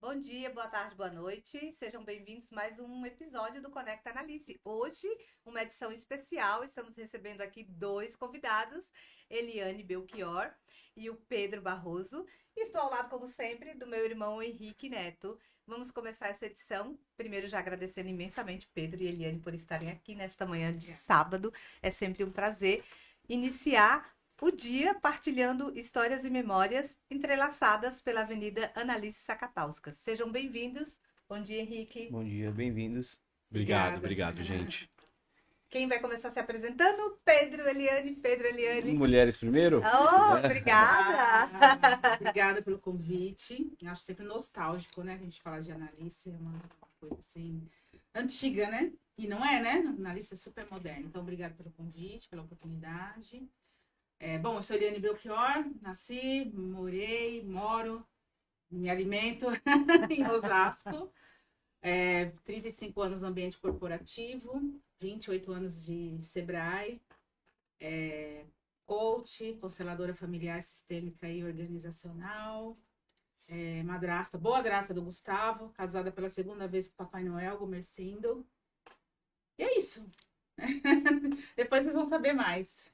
Bom dia, boa tarde, boa noite. Sejam bem-vindos a mais um episódio do Conecta Analice. Hoje, uma edição especial. Estamos recebendo aqui dois convidados, Eliane Belchior e o Pedro Barroso. E estou ao lado, como sempre, do meu irmão Henrique Neto. Vamos começar essa edição. Primeiro, já agradecendo imensamente Pedro e Eliane por estarem aqui nesta manhã de sábado. É sempre um prazer iniciar o dia partilhando histórias e memórias entrelaçadas pela Avenida Analice Sacatauskas. Sejam bem-vindos. Bom dia, Henrique. Bom dia, bem-vindos. Obrigado, Obrigada. obrigado, gente. Quem vai começar se apresentando? Pedro Eliane. Pedro Eliane. Mulheres primeiro? Oh, obrigada! Obrigada pelo convite. Eu acho sempre nostálgico, né? A gente falar de Analice, é uma coisa assim, antiga, né? E não é, né? Analice é super moderna. Então, obrigada pelo convite, pela oportunidade. Bom, eu sou Eliane Belchior, nasci, moro, me alimento em Osasco. 35 anos no ambiente corporativo, 28 anos de Sebrae, coach, consteladora familiar, sistêmica e organizacional, madrasta, boa-drasta do Gustavo, casada pela segunda vez com o Papai Noel, Gomercindo. E é isso. Depois vocês vão saber mais.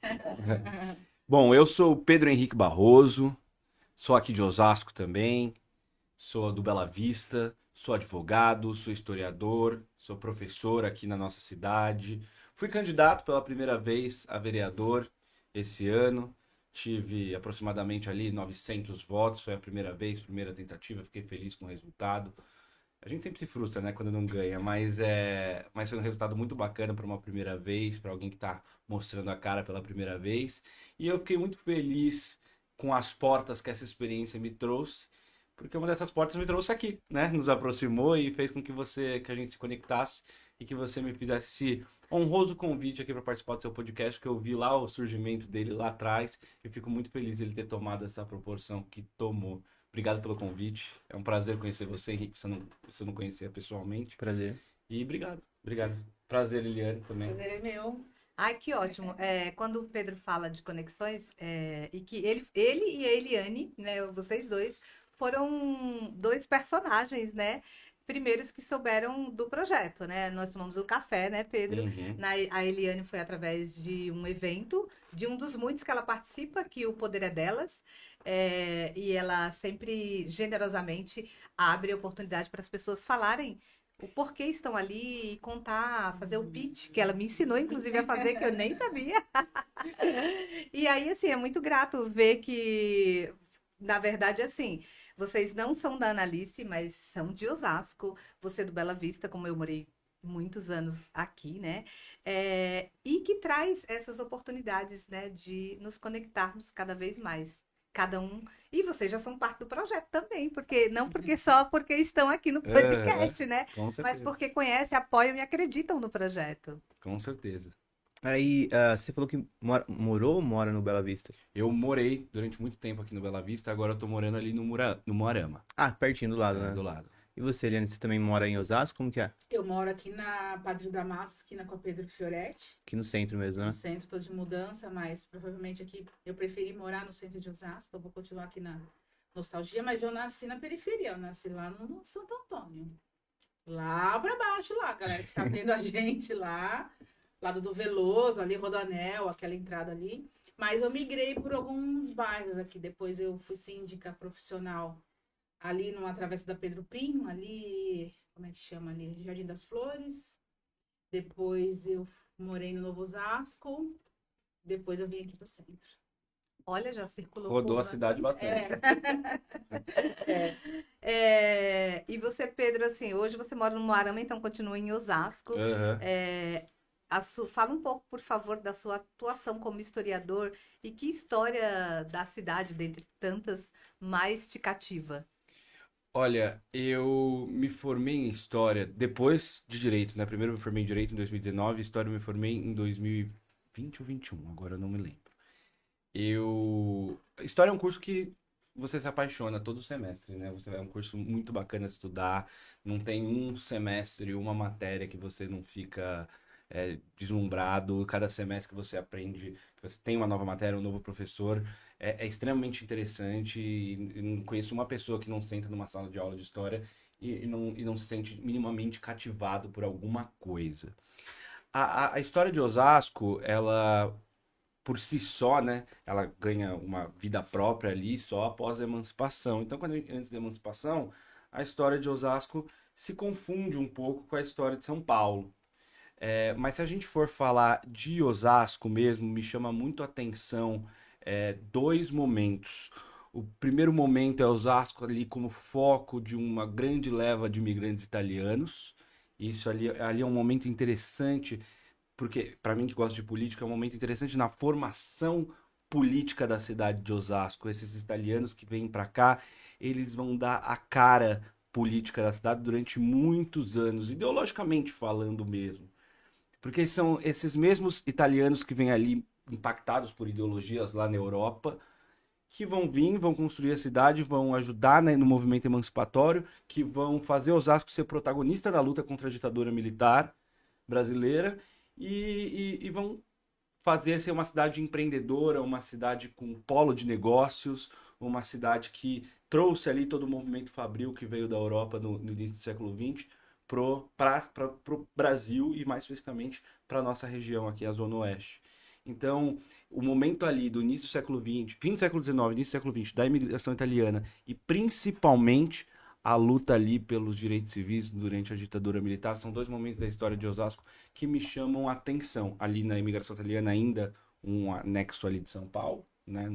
Bom, eu sou o Pedro Henrique Barroso, sou aqui de Osasco também, sou do Bela Vista, sou advogado, sou historiador, sou professor aqui na nossa cidade. Fui candidato pela primeira vez a vereador esse ano. Tive aproximadamente ali 900 votos, foi a primeira vez, primeira tentativa, fiquei feliz com o resultado. A gente sempre se frustra, né, quando não ganha, mas foi um resultado muito bacana para uma primeira vez, para alguém que está mostrando a cara pela primeira vez. E eu fiquei muito feliz com as portas que essa experiência me trouxe, porque uma dessas portas me trouxe aqui, né? Nos aproximou e fez com que a gente se conectasse e que você me fizesse esse honroso convite aqui para participar do seu podcast, que eu vi lá o surgimento dele lá atrás e fico muito feliz ele ter tomado essa proporção que tomou. Obrigado pelo convite. É um prazer conhecer você, Henrique, você não conhecia pessoalmente. Prazer. E obrigado. Prazer, Liliane, O também. prazer é meu. Ai, que ótimo. Quando o Pedro fala de conexões, e que ele e a Eliane, né, vocês dois, foram dois personagens, né? Primeiros que souberam do projeto, né? Nós tomamos o café, né, Pedro? Uhum. A Eliane foi através de um evento, de um dos muitos que ela participa, que o Poder é Delas. E ela sempre generosamente abre oportunidade para as pessoas falarem o porquê estão ali e contar, fazer o pitch, que ela me ensinou, inclusive, a fazer, que eu nem sabia. E aí, assim, é muito grato ver que, na verdade, assim, vocês não são da Analice, mas são de Osasco. Você é do Bela Vista, como eu morei muitos anos aqui, né? E que traz essas oportunidades, né, de nos conectarmos cada vez mais. Cada um. E vocês já são parte do projeto também, porque não porque só porque estão aqui no Aham. podcast, né? Com Mas certeza. porque conhecem, apoiam e acreditam no projeto. Com certeza. Aí, você falou que morou ou mora no Bela Vista? Eu morei durante muito tempo aqui no Bela Vista, agora eu tô morando ali no Moarama, Ah, pertinho do lado, do né? lado. E você, Eliane, você também mora em Osasco? Como que é? Eu moro aqui na Padre Damasco, esquina com a Pedro Fioretti. Aqui no centro mesmo, No né? centro, tô de mudança, mas provavelmente aqui eu preferi morar no centro de Osasco. Então vou continuar aqui na nostalgia, mas eu nasci na periferia. Eu nasci lá no Santo Antônio. Lá pra baixo, lá, galera que tá vendo a gente lá. Lado do Veloso, ali, Rodoanel, aquela entrada ali. Mas eu migrei por alguns bairros aqui. Depois eu fui síndica profissional ali numa travessa da Pedro Pinho, ali, como é que chama ali? Jardim das Flores. Depois eu morei no Novo Osasco. Depois eu vim aqui pro centro. Olha, já circulou Rodou a por cidade aqui. bastante. E você, Pedro, assim, hoje você mora no Moarama, então continua em Osasco. Aham. Fala um pouco, por favor, da sua atuação como historiador e que história da cidade, dentre tantas, mais te cativa. Olha, eu me formei em História depois de Direito, né? Primeiro eu me formei em Direito em 2019, História eu me formei em 2020 ou 21, agora eu não me lembro. História é um curso que você se apaixona todo semestre, né? É um curso muito bacana de estudar, não tem um semestre, uma matéria que você não fica deslumbrado. Cada semestre que você aprende, que você tem uma nova matéria, um novo professor, é extremamente interessante e não conheço uma pessoa que não senta numa sala de aula de história e não se sente minimamente cativado por alguma coisa. A história de Osasco, ela por si só, né, ela ganha uma vida própria ali só após a emancipação. Então, antes da emancipação, a história de Osasco se confunde um pouco com a história de São Paulo. Mas se a gente for falar de Osasco mesmo, me chama muito a atenção dois momentos. O primeiro momento é Osasco ali como foco de uma grande leva de imigrantes italianos. Isso ali é um momento interessante, porque para mim que gosto de política, é um momento interessante na formação política da cidade de Osasco. Esses italianos que vêm para cá, eles vão dar a cara política da cidade durante muitos anos, ideologicamente falando mesmo. Porque são esses mesmos italianos que vêm ali impactados por ideologias lá na Europa, que vão vir, vão construir a cidade, vão ajudar, né, no movimento emancipatório, que vão fazer Osasco ser protagonista da luta contra a ditadura militar brasileira e vão fazer ser uma cidade empreendedora, uma cidade com polo de negócios, uma cidade que trouxe ali todo o movimento fabril que veio da Europa no início do século XX para o Brasil e mais especificamente para a nossa região aqui, a Zona Oeste. Então, o momento ali do início do século XX, fim do século XIX, início do século XX, da imigração italiana e principalmente a luta ali pelos direitos civis durante a ditadura militar, são dois momentos da história de Osasco que me chamam a atenção. Ali na imigração italiana ainda um anexo ali de São Paulo, né?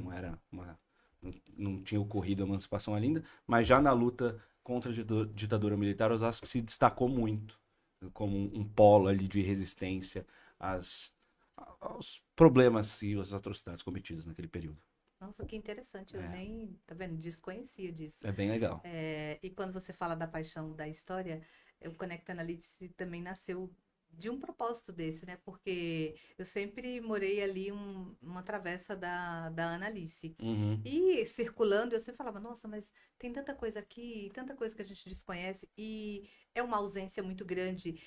Não tinha ocorrido a emancipação ainda, mas já na luta contra a ditadura militar, Osasco se destacou muito como um polo ali de resistência aos problemas e às atrocidades cometidas naquele período. Nossa, que interessante. Eu nem, tá vendo? Desconhecia disso. É bem legal. E quando você fala da paixão da história, o Conecta Analytics também nasceu de um propósito desse, né? Porque eu sempre morei ali uma travessa da Analice. Uhum. E circulando, eu sempre falava, nossa, mas tem tanta coisa aqui, tanta coisa que a gente desconhece, e é uma ausência muito grande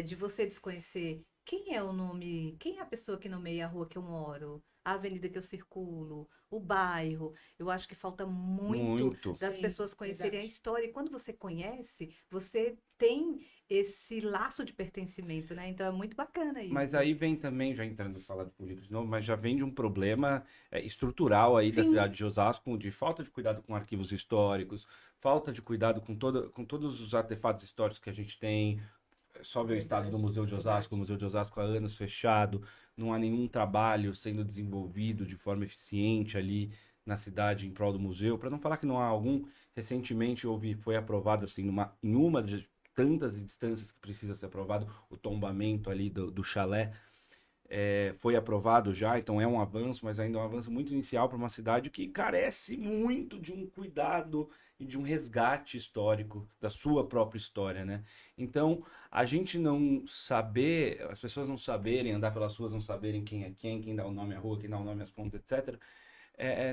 de você desconhecer quem é o nome, quem é a pessoa que nomeia a rua que eu moro, a avenida que eu circulo, o bairro. Eu acho que falta muito das Sim, pessoas conhecerem a verdade. história. E quando você conhece, você tem esse laço de pertencimento, né? Então é muito bacana isso. Mas aí vem também, já entrando em falar de política de novo, mas já vem de um problema estrutural aí da Sim. cidade de Osasco, de falta de cuidado com arquivos históricos, falta de cuidado com todos os artefatos históricos que a gente tem. Só ver o estado do Museu de Osasco, o Museu de Osasco há anos fechado, não há nenhum trabalho sendo desenvolvido de forma eficiente ali na cidade em prol do museu, para não falar que não há algum. Recentemente foi aprovado assim, em uma de tantas instâncias que precisa ser aprovado, o tombamento ali do chalé foi aprovado já, então é um avanço, mas ainda é um avanço muito inicial para uma cidade que carece muito de um cuidado e de um resgate histórico da sua própria história, né? Então, a gente não saber, as pessoas não saberem andar pelas ruas, não saberem quem é quem dá o nome à rua, quem dá o nome às pontes, etc.,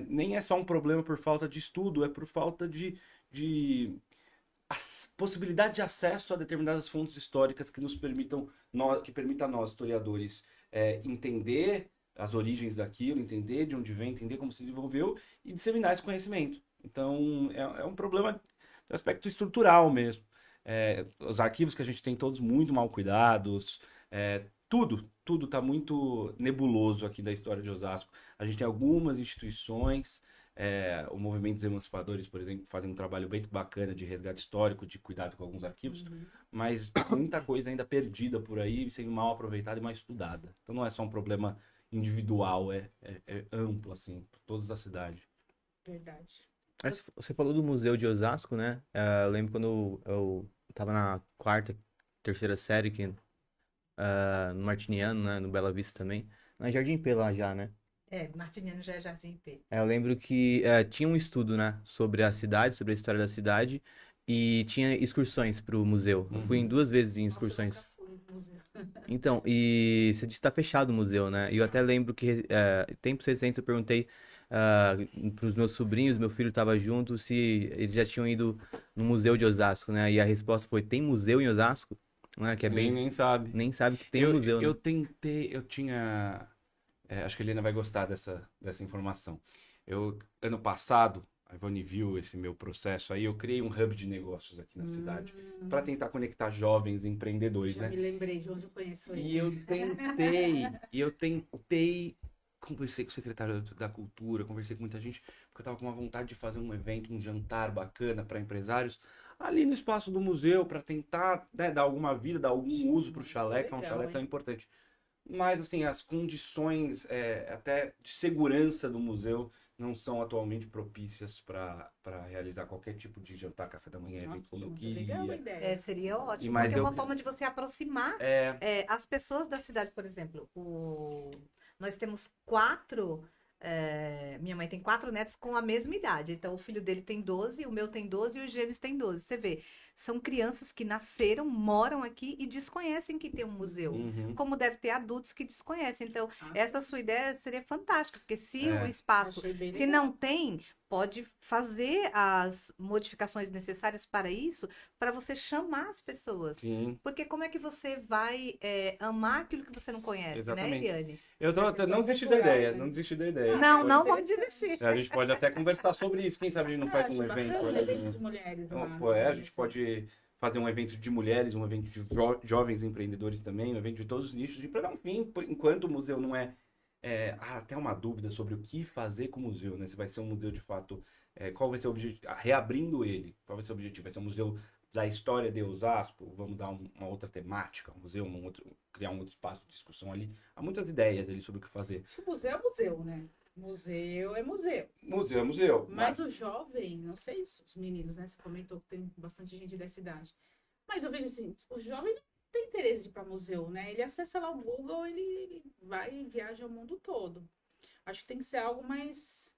nem é só um problema por falta de estudo, é por falta de possibilidade de acesso a determinadas fontes históricas que nos permitam, que permitam a nós, historiadores, entender as origens daquilo, entender de onde vem, entender como se desenvolveu e disseminar esse conhecimento. Então, é um problema de aspecto estrutural mesmo. Os arquivos que a gente tem todos muito mal cuidados, tudo está muito nebuloso aqui da história de Osasco. A gente tem algumas instituições, o movimento dos emancipadores, por exemplo, fazem um trabalho bem bacana de resgate histórico, de cuidado com alguns arquivos, mas muita coisa ainda perdida por aí, sendo mal aproveitada e mal estudada. Então não é só um problema individual, é amplo, assim, por toda a cidade. Verdade. Mas você falou do Museu de Osasco, né? Eu lembro quando eu tava na quarta, terceira série, no Martiniano, né? No Bela Vista também. Na Jardim P lá já, né? Martiniano já é Jardim P. Eu lembro que tinha um estudo, né? Sobre a cidade, sobre a história da cidade. E tinha excursões pro museu. Eu fui em 2 vezes em Nossa, eu excursões. nunca fui no museu. Então, e você disse que tá fechado o museu, né? E eu até lembro que tempos recentes eu perguntei pros meus sobrinhos, meu filho tava junto, se eles já tinham ido no Museu de Osasco, né? E a resposta foi, tem museu em Osasco? Né? Que é bem... Nem sabe. Nem sabe que tem um museu, né? Eu tentei, eu tinha... acho que a Helena vai gostar dessa informação. Ano passado, a Ivone viu esse meu processo aí, eu criei um hub de negócios aqui na cidade para tentar conectar jovens empreendedores, Já né? me lembrei de onde eu conheço ele. E eu tentei, conversei com o secretário da Cultura, conversei com muita gente, porque eu tava com uma vontade de fazer um evento, um jantar bacana para empresários ali no espaço do museu, para tentar, né, dar alguma vida, dar algum uso pro chalé, que é um legal, chalé hein? tão importante. Mas, assim, as condições até de segurança do museu não são atualmente propícias para realizar qualquer tipo de jantar, café da manhã, evento como eu Nossa, legal a queria. ideia. Seria ótimo, Mas porque é eu- uma forma de você aproximar É, as pessoas da cidade, por exemplo. Nós temos quatro. Minha mãe tem quatro netos com a mesma idade. Então, o filho dele tem 12, o meu tem 12 e os gêmeos têm 12. Você vê, são crianças que nasceram, moram aqui e desconhecem que tem um museu. uhum, Como deve ter adultos que desconhecem. Então, Ah, essa sua ideia seria fantástica, porque se o É. espaço, achei bem se legal. não tem, pode fazer as modificações necessárias para isso, para você chamar as pessoas. sim. Porque como é que você vai amar aquilo que você não conhece, Exatamente. né, Eliane? Não desisti da ideia, né? não desisti da ideia. Não, Pode- não vamos desistir. A gente pode até conversar sobre isso, quem sabe a gente não faz um Acho evento. bacana, ali, evento né? de mulheres Então, lá. pô, né? a gente pode fazer um evento de mulheres, um evento de jovens empreendedores também, um evento de todos os nichos, para dar um fim, enquanto o museu não há até uma dúvida sobre o que fazer com o museu, né? Se vai ser um museu de fato, qual vai ser o objetivo, reabrindo ele, qual vai ser o objetivo? Vai ser um museu da história de Osasco, vamos dar uma outra temática, um museu, criar um outro espaço de discussão ali. Há muitas ideias ali sobre o que fazer. Acho que museu é museu, né? Museu é museu. Museu é museu. Mas o jovem, não sei os meninos, né? Você comentou que tem bastante gente dessa idade. Mas eu vejo assim, o jovem não tem interesse de ir para museu, né? Ele acessa lá o Google, ele vai e viaja o mundo todo. Acho que tem que ser algo mais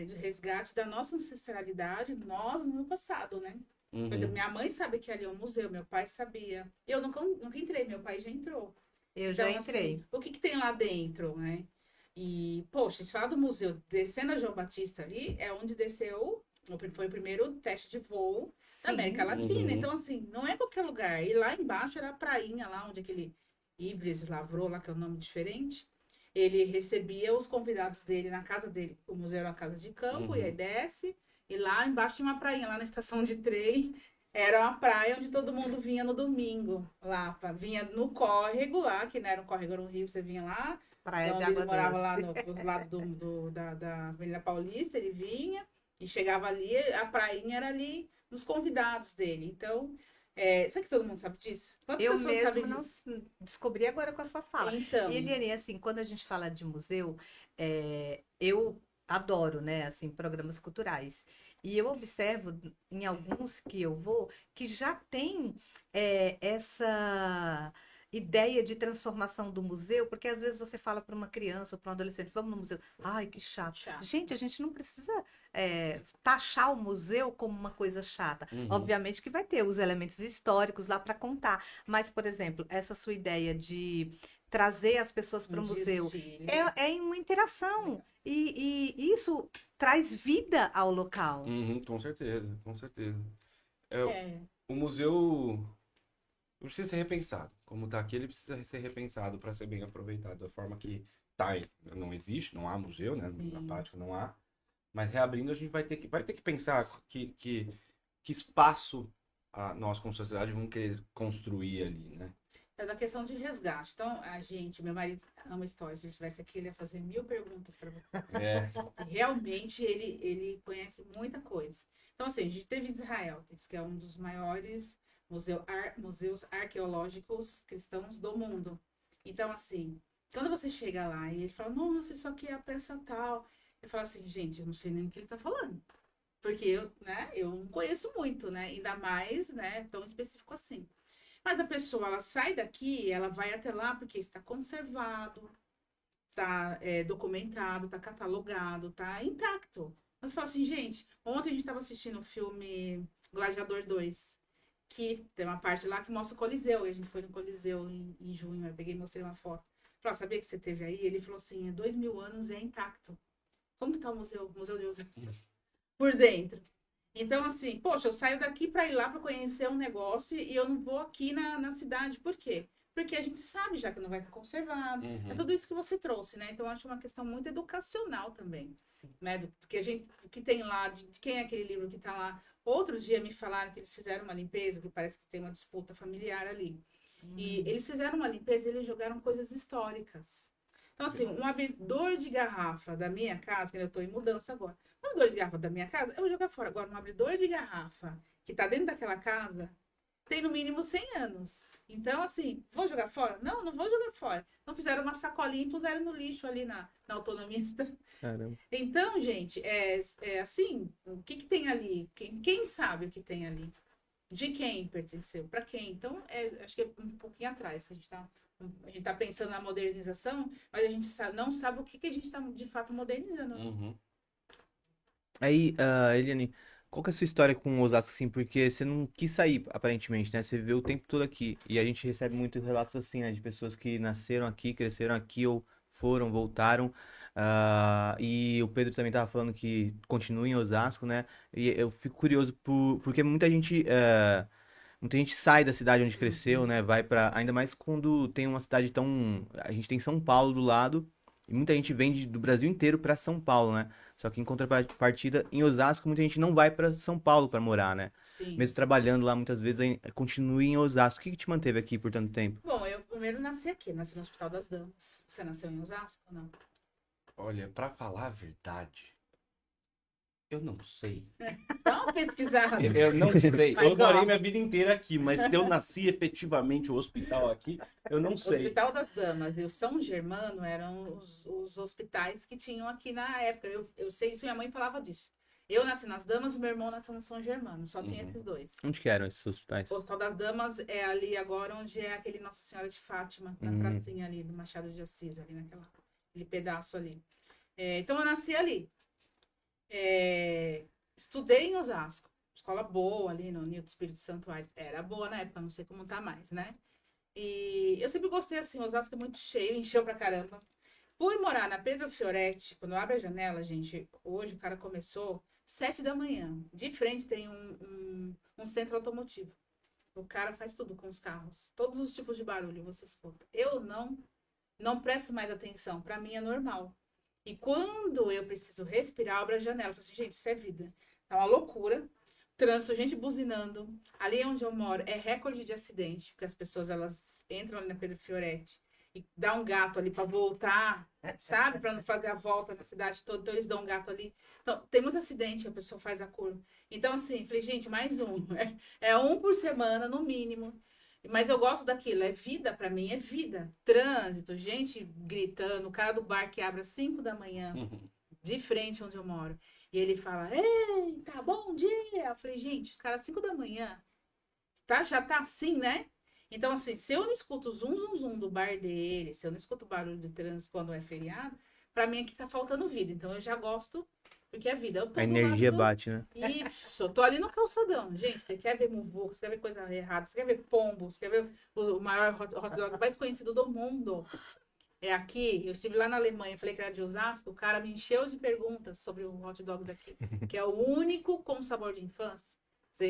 de resgate da nossa ancestralidade, nós no passado, né? Por exemplo, Uhum. minha mãe sabe que ali é um museu, meu pai sabia. Eu nunca entrei, meu pai já entrou. Eu Então, já entrei. assim, o que que tem lá dentro, né? E, poxa, se falar do museu, descendo a João Batista ali, é onde desceu, foi o primeiro teste de voo da Sim. América Latina. Uhum. Então, assim, não é qualquer lugar. E lá embaixo era a prainha, lá onde aquele Ibris lavrou, lá que é um nome diferente. Ele recebia os convidados dele na casa dele. O museu era uma casa de campo, Uhum. e aí desce. E lá embaixo tinha uma prainha, lá na estação de trem. Era uma praia onde todo mundo vinha no domingo. Vinha no córrego lá, que não era um córrego, era um rio, você vinha lá. Praia de Onde Água ele morava Doce. lá do lado da Avenida Paulista, ele vinha e chegava ali, a prainha era ali dos convidados dele. Então, será que todo mundo sabe disso? Quantas Eu pessoas mesmo sabem não disso? descobri agora com a sua fala. Então, E Eliane, assim, quando a gente fala de museu, eu adoro, né, assim, programas culturais. E eu observo em alguns que eu vou que já tem essa ideia de transformação do museu, porque às vezes você fala para uma criança ou para um adolescente, vamos no museu. Ai, que chato. chato. Gente, a gente não precisa taxar o museu como uma coisa chata. Uhum. Obviamente que vai ter os elementos históricos lá para contar. Mas, por exemplo, essa sua ideia de trazer as pessoas para o museu desfile. é em uma interação. E isso traz vida ao local. Uhum, com certeza, com certeza. É, O museu precisa ser repensado. Como está aqui, ele precisa ser repensado para ser bem aproveitado. Da forma que tá, não existe, não há museu, né? Sim. Na prática não há. Mas reabrindo, a gente vai ter que pensar que espaço nós, como sociedade, vamos querer construir ali, né? é da questão de resgate. Então, meu marido ama história. Se ele estivesse aqui, ele ia fazer 1000 perguntas para você. É, E realmente, ele conhece muita coisa. Então, assim, a gente teve Israel, que é um dos maiores museus arqueológicos cristãos do mundo. Então, assim, quando você chega lá e ele fala, nossa, isso aqui é a peça tal. Eu falo assim, gente, eu não sei nem o que ele tá falando. Porque eu não conheço muito, né? Ainda mais, né, tão específico assim. Mas a pessoa, ela sai daqui, ela vai até lá porque está conservado, está documentado, está catalogado, está intacto. Mas você fala assim, gente, ontem a gente estava assistindo o filme Gladiador 2, que tem uma parte lá que mostra o Coliseu, e a gente foi no Coliseu em junho, eu peguei e mostrei uma foto. Falei, sabia que você teve aí? Ele falou assim, 2000 anos e é intacto. Como que tá o Museu de Osasco? Por dentro. Então, assim, poxa, eu saio daqui para ir lá para conhecer um negócio e eu não vou aqui na cidade. Por quê? porque a gente sabe já que não vai estar conservado. Uhum. É tudo isso que você trouxe, né? Então, eu acho uma questão muito educacional também, Sim. né? Que a gente, que tem lá, de quem é aquele livro que tá lá. Outros dias me falaram que eles fizeram uma limpeza, que parece que tem uma disputa familiar ali. E eles fizeram uma limpeza e eles jogaram coisas históricas. Então, assim, um abridor de garrafa da minha casa, que eu estou em mudança agora, um abridor de garrafa da minha casa, eu vou jogar fora. Agora, um abridor de garrafa que está dentro daquela casa, tem no mínimo 100 anos. Então, assim, vou jogar fora? Não, não vou jogar fora. Então, fizeram uma sacolinha e puseram no lixo ali na autonomia. Caramba. Então, gente, é assim, o que tem ali? Quem sabe o que tem ali? De quem pertenceu? Para quem? Então, acho que é um pouquinho atrás que a gente tá pensando na modernização, mas a gente não sabe o que a gente está de fato modernizando. Uhum. Aí, Eliane, qual que é a sua história com Osasco, assim? Porque você não quis sair, aparentemente, né? Você viveu o tempo todo aqui. E a gente recebe muitos relatos, assim, né? De pessoas que nasceram aqui, cresceram aqui, ou foram, voltaram. E o Pedro também tava falando que continua em Osasco, né? E eu fico curioso porque muita gente sai da cidade onde cresceu, né? Vai pra. Ainda mais quando tem uma cidade tão. A gente tem São Paulo do lado. E muita gente vem do Brasil inteiro pra São Paulo, né? Só que em contrapartida, em Osasco, muita gente não vai pra São Paulo pra morar, né? Sim. Mesmo trabalhando lá, muitas vezes continua em Osasco. O que que te manteve aqui por tanto tempo? Bom, eu primeiro nasci aqui, nasci no Hospital das Damas. Você nasceu em Osasco ou não? Olha, pra falar a verdade, eu não sei. Dá uma pesquisada. Eu não sei. Mas, Eu morei ó, minha vida inteira aqui, mas se eu nasci efetivamente o hospital aqui, eu não o sei. Hospital das Damas e o São Germano eram os hospitais que tinham aqui na época. Eu sei isso, minha mãe falava disso. Eu nasci nas Damas e meu irmão nasceu no São Germano. Só tinha esses dois. Onde que eram esses hospitais? O Hospital das Damas é ali agora onde é aquele Nossa Senhora de Fátima, na pracinha ali do Machado de Assis, ali aquele pedaço ali. Então eu nasci ali. Estudei em Osasco. Escola boa ali no Nilton Espírito Santo Aires. Era boa na época, não sei como tá mais, né? E eu sempre gostei assim, Osasco é muito cheio, encheu pra caramba. Por morar na Pedro Fioretti, quando abre a janela, gente, hoje o cara começou 7 da manhã. De frente tem um centro automotivo. O cara faz tudo com os carros. Todos os tipos de barulho você escuta. Eu não presto mais atenção. Pra mim é normal. E quando eu preciso respirar, abro a janela. Eu falo assim, gente, isso é vida. Tá uma loucura. Trânsito, gente buzinando. Ali onde eu moro é recorde de acidente, porque as pessoas elas entram ali na Pedro Fioretti e dá um gato ali para voltar, sabe? Para não fazer a volta na cidade toda, então eles dão um gato ali. Então, tem muito acidente que a pessoa faz a curva. Então, assim, falei, gente, mais um. É um por semana, no mínimo. Mas eu gosto daquilo, é vida para mim, é vida. Trânsito, gente gritando, o cara do bar que abre às 5 da manhã, de frente onde eu moro. E ele fala, eita, bom dia. Eu falei, gente, os caras 5 da manhã, já tá assim, né? Então, assim, se eu não escuto o zum, zum, zum do bar dele, se eu não escuto o barulho do trânsito quando é feriado, pra mim aqui tá faltando vida. Então, eu já gosto, porque é vida. Eu tô A do energia lado bate, né? Isso, eu tô ali no calçadão. Gente, você quer ver muvuca, você quer ver coisa errada, você quer ver pombo, você quer ver o maior hot dog mais conhecido do mundo. É aqui, eu estive lá na Alemanha, falei que era de Osasco, o cara me encheu de perguntas sobre o hot dog daqui, que é o único com sabor de infância.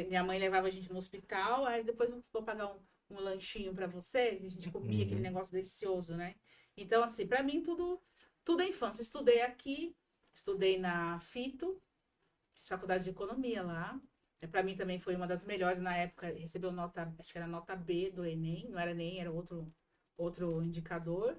Minha mãe levava a gente no hospital, aí depois eu vou pagar um lanchinho pra você, a gente comia aquele negócio delicioso, né? Então, assim, pra mim tudo é infância. Estudei aqui, estudei na FITO, fiz faculdade de economia lá. Pra mim também foi uma das melhores na época, recebeu nota, acho que era nota B do Enem, não era nem, era outro indicador.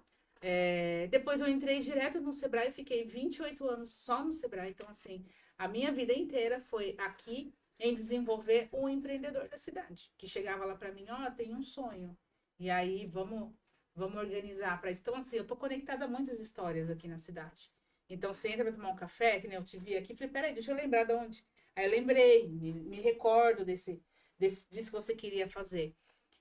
Depois eu entrei direto no Sebrae e fiquei 28 anos só no Sebrae. Então, assim, a minha vida inteira foi aqui em desenvolver um empreendedor da cidade, que chegava lá para mim, ó, tem um sonho. E aí, vamos organizar para isso. Então, assim, eu tô conectada a muitas histórias aqui na cidade. Então, você entra para tomar um café, que nem eu te vi aqui, falei, peraí, deixa eu lembrar de onde. Aí eu lembrei, me recordo disso que você queria fazer.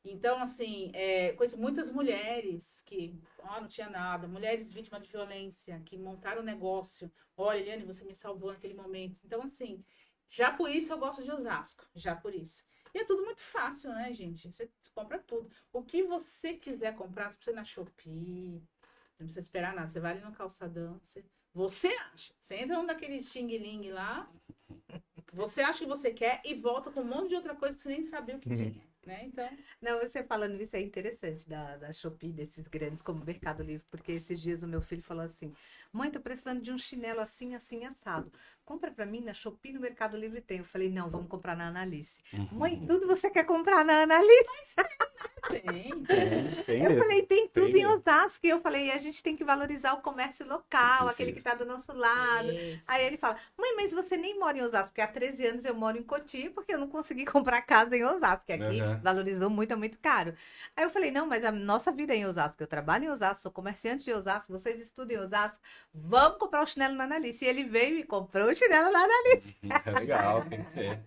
Então, assim, conheço muitas mulheres que, não tinha nada, mulheres vítimas de violência, que montaram um negócio. Olha, Eliane, você me salvou naquele momento. Então, assim, já por isso eu gosto de Osasco, já por isso. E é tudo muito fácil, né, gente? Você compra tudo. O que você quiser comprar, você precisa ir na Shopee, não precisa esperar nada. Você vai ali no calçadão, você acha. Você entra num daqueles xing-ling lá, você acha que você quer e volta com um monte de outra coisa que você nem sabia o que tinha. né? Então, Não, você falando isso é interessante da Shopee, desses grandes como Mercado Livre, porque esses dias o meu filho falou assim: mãe, tô precisando de um chinelo assim, assim, assado. Compra pra mim na Shopee, no Mercado Livre tem. Eu falei: não, vamos comprar na Analice. Mãe, tudo você quer comprar na Analice? Tem Eu mesmo. falei: tem tudo Tem em mesmo. Osasco. E eu falei: a gente tem que valorizar o comércio local, aquele que Precisa. tá do nosso lado. isso. Aí ele fala: mãe, mas você nem mora em Osasco, porque há 13 anos eu moro em Cotia, porque eu não consegui comprar casa em Osasco, que aqui Aham. valorizou muito, é muito caro. Aí eu falei: não, mas a nossa vida é em Osasco, eu trabalho em Osasco, sou comerciante de Osasco, vocês estudam em Osasco, vamos comprar o chinelo na Analice. E ele veio e comprou o chinelo na Analice. É legal, tem que ser.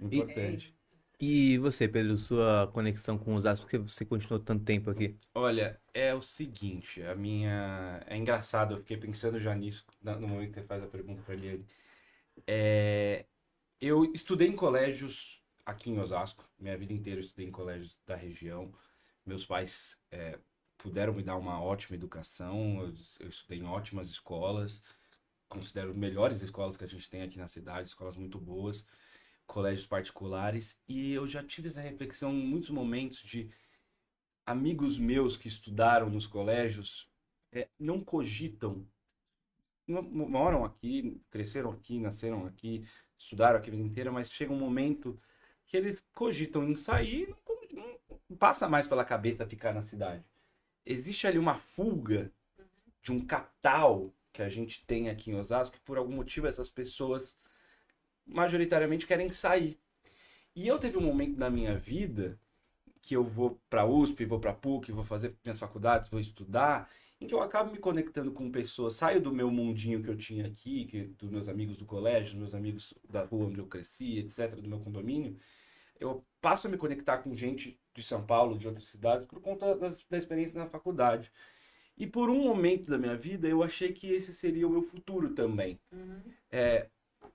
Importante. E você, Pedro, sua conexão com Osasco, porque você continuou tanto tempo aqui? Olha, é o seguinte, a minha. É engraçado, eu fiquei pensando já nisso no momento que você faz a pergunta pra Eliane. Eu estudei em colégios aqui em Osasco, minha vida inteira eu estudei em colégios da região. Meus pais puderam me dar uma ótima educação, eu estudei em ótimas escolas, considero melhores escolas que a gente tem aqui na cidade, escolas muito boas, colégios particulares, e eu já tive essa reflexão em muitos momentos de amigos meus que estudaram nos colégios não cogitam, moram aqui, cresceram aqui, nasceram aqui, estudaram aqui a vida inteira, mas chega um momento que eles cogitam em sair e não passa mais pela cabeça ficar na cidade. Existe ali uma fuga de um capital que a gente tem aqui em Osasco, que por algum motivo essas pessoas majoritariamente querem sair. E eu teve um momento na minha vida que eu vou para USP, vou para PUC, vou fazer minhas faculdades, vou estudar, em que eu acabo me conectando com pessoas, saio do meu mundinho que eu tinha aqui, dos meus amigos do colégio, dos meus amigos da rua onde eu cresci, etc, do meu condomínio, eu passo a me conectar com gente de São Paulo, de outras cidades, por conta da experiência na faculdade. E por um momento da minha vida, eu achei que esse seria o meu futuro também.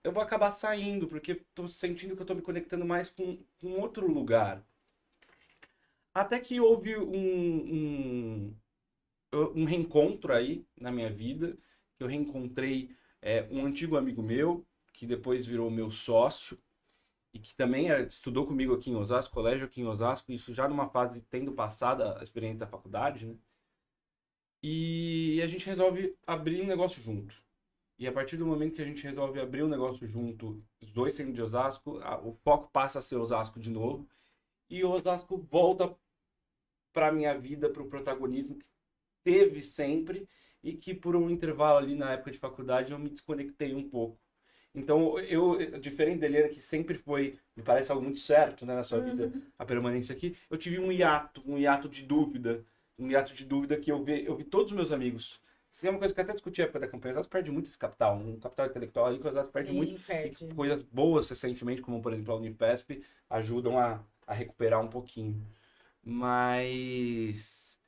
Eu vou acabar saindo, porque estou sentindo que eu estou me conectando mais com outro lugar. Até que houve um reencontro aí na minha vida. Eu reencontrei um antigo amigo meu, que depois virou meu sócio, e que também estudou comigo aqui em Osasco, colégio aqui em Osasco, isso já numa fase tendo passado a experiência da faculdade, né? E a gente resolve abrir um negócio junto. E a partir do momento que a gente resolve abrir um negócio junto, os dois sendo de Osasco, o foco passa a ser Osasco de novo, e o Osasco volta para minha vida, para o protagonismo que teve sempre, e que por um intervalo ali na época de faculdade eu me desconectei um pouco. Então, diferente da Eliana, que sempre foi, me parece algo muito certo, né, na sua vida, a permanência aqui, eu tive um hiato de dúvida, que eu vi todos os meus amigos. Isso é uma coisa que eu até discuti na época da campanha. O Osasco perde muito esse capital, um capital intelectual aí que o Osasco perde muito. Perde. E coisas boas recentemente, como por exemplo a Unipesp, ajudam a recuperar um pouquinho. Mas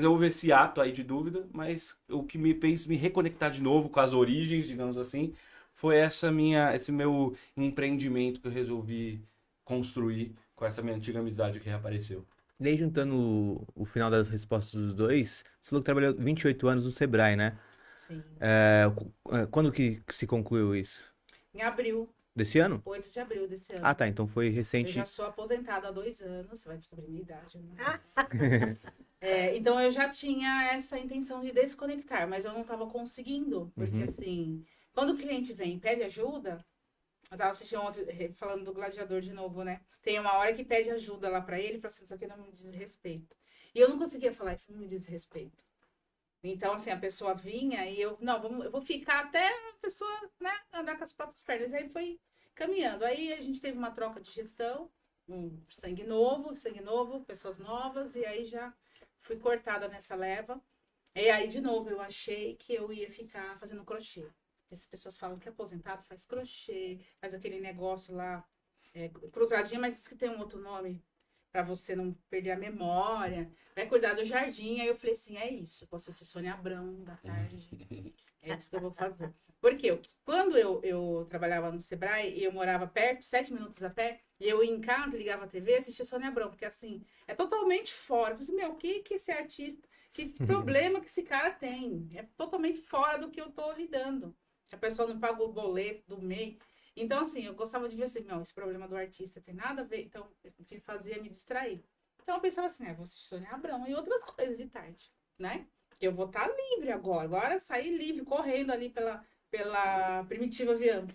houve esse ato aí de dúvida, mas o que me fez me reconectar de novo com as origens, digamos assim, foi esse meu empreendimento que eu resolvi construir com essa minha antiga amizade que reapareceu. E aí, juntando o final das respostas dos dois, você falou que trabalhou 28 anos no Sebrae, né? Sim. Quando que se concluiu isso? Em abril, Desse ano? 8 de abril desse ano. Ah, tá. Então foi Eu recente. já sou aposentada há 2 anos, você vai descobrir minha idade. Né? Então eu já tinha essa intenção de desconectar, mas eu não estava conseguindo. Porque assim, quando o cliente vem e pede ajuda, eu tava assistindo ontem, falando do gladiador de novo, né? Tem uma hora que pede ajuda lá pra ele, fala assim, isso aqui não me diz respeito. E eu não conseguia falar, isso não me diz respeito. Então, assim, a pessoa vinha e eu vou ficar até a pessoa, né, andar com as próprias pernas. E aí foi caminhando. Aí a gente teve uma troca de gestão, sangue novo, pessoas novas, e aí já fui cortada nessa leva. E aí, de novo, eu achei que eu ia ficar fazendo crochê. As pessoas falam que aposentado faz crochê, faz aquele negócio lá, cruzadinha, mas diz que tem um outro nome para você não perder a memória. Vai cuidar do jardim. Aí eu falei assim, é isso. Posso ser Sônia Abrão da tarde. É isso que eu vou fazer. Porque quando eu trabalhava no Sebrae e eu morava perto, 7 minutos a pé, e eu ia em casa, ligava a TV, assistia Sônia Abrão, porque assim, é totalmente fora. Eu falei assim, meu, o que esse artista, que problema que esse cara tem? É totalmente fora do que eu tô lidando. A pessoa não paga o boleto do MEI. Então, assim, eu gostava de ver assim, não, esse problema do artista tem nada a ver, então me fazia me distrair. Então eu pensava assim, vou assistir Sônia Abrão e outras coisas de tarde, né? Eu vou estar livre agora sair livre, correndo ali pela Primitiva Viana.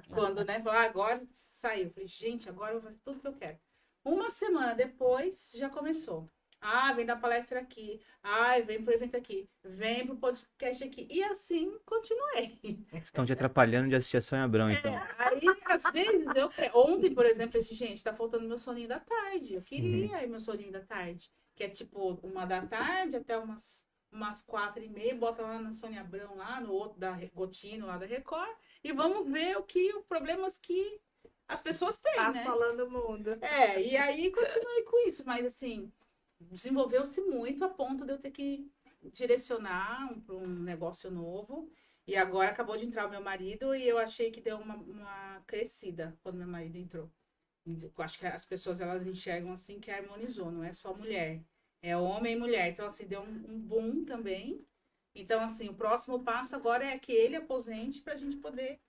Quando, né, falar, agora saiu. Eu falei, gente, agora eu vou fazer tudo que eu quero. Uma semana depois, já começou. Vem dar palestra aqui. Vem pro evento aqui. Vem pro podcast aqui. E assim, continuei. Estão te atrapalhando de assistir a Sônia Abrão, então. Aí, às vezes, ontem, por exemplo, gente, tá faltando meu soninho da tarde. Eu queria meu soninho da tarde. Que é tipo 1 da tarde até umas 4h30. Bota lá na Sônia Abrão, lá no outro da Gotino, lá da Record. E vamos ver os problemas que as pessoas têm, Tá né? falando o mundo. E aí continuei com isso. Mas, assim, desenvolveu-se muito a ponto de eu ter que direcionar para um negócio novo. E agora acabou de entrar o meu marido e eu achei que deu uma crescida quando meu marido entrou. Eu acho que as pessoas elas enxergam assim que harmonizou, não é só mulher, é homem e mulher. Então, assim, deu um boom também. Então, assim, o próximo passo agora é que ele aposente para a gente poder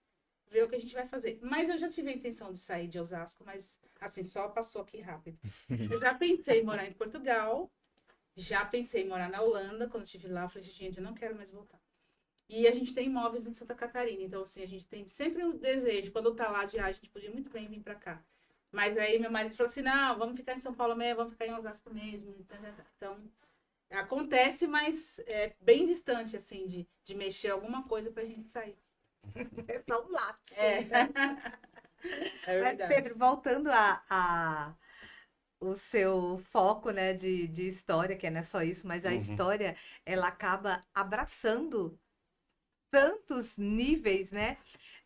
ver o que a gente vai fazer. Mas eu já tive a intenção de sair de Osasco, mas, assim, só passou aqui rápido. Eu já pensei em morar em Portugal, já pensei em morar na Holanda. Quando eu estive lá, eu falei, gente, eu não quero mais voltar. E a gente tem imóveis em Santa Catarina, então assim, a gente tem sempre um desejo, quando eu tá lá de a gente podia muito bem vir para cá. Mas aí meu marido falou assim, não, vamos ficar em São Paulo mesmo, vamos ficar em Osasco mesmo. Então, acontece, mas é bem distante, assim, de mexer alguma coisa pra gente sair. É só um lápis. É Mas, verdade. Pedro, voltando a o seu foco, né, de história, que não é só isso, mas a história, ela acaba abraçando tantos níveis, né?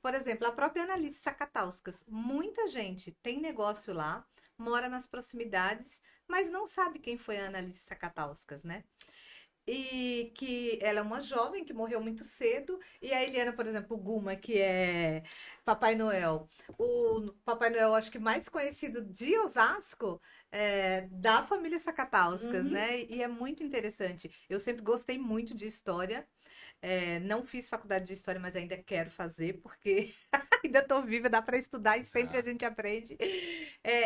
Por exemplo, a própria Analice Sakatauskas. Muita gente tem negócio lá, mora nas proximidades, mas não sabe quem foi a Analice Sakatauskas, né? E que ela é uma jovem que morreu muito cedo. E a Eliana, por exemplo, o Guma, que é Papai Noel. O Papai Noel, acho que mais conhecido de Osasco, da família Sakatauskas, né? E é muito interessante. Eu sempre gostei muito de história. Não fiz faculdade de história, mas ainda quero fazer, porque ainda estou viva, dá para estudar e sempre a gente aprende.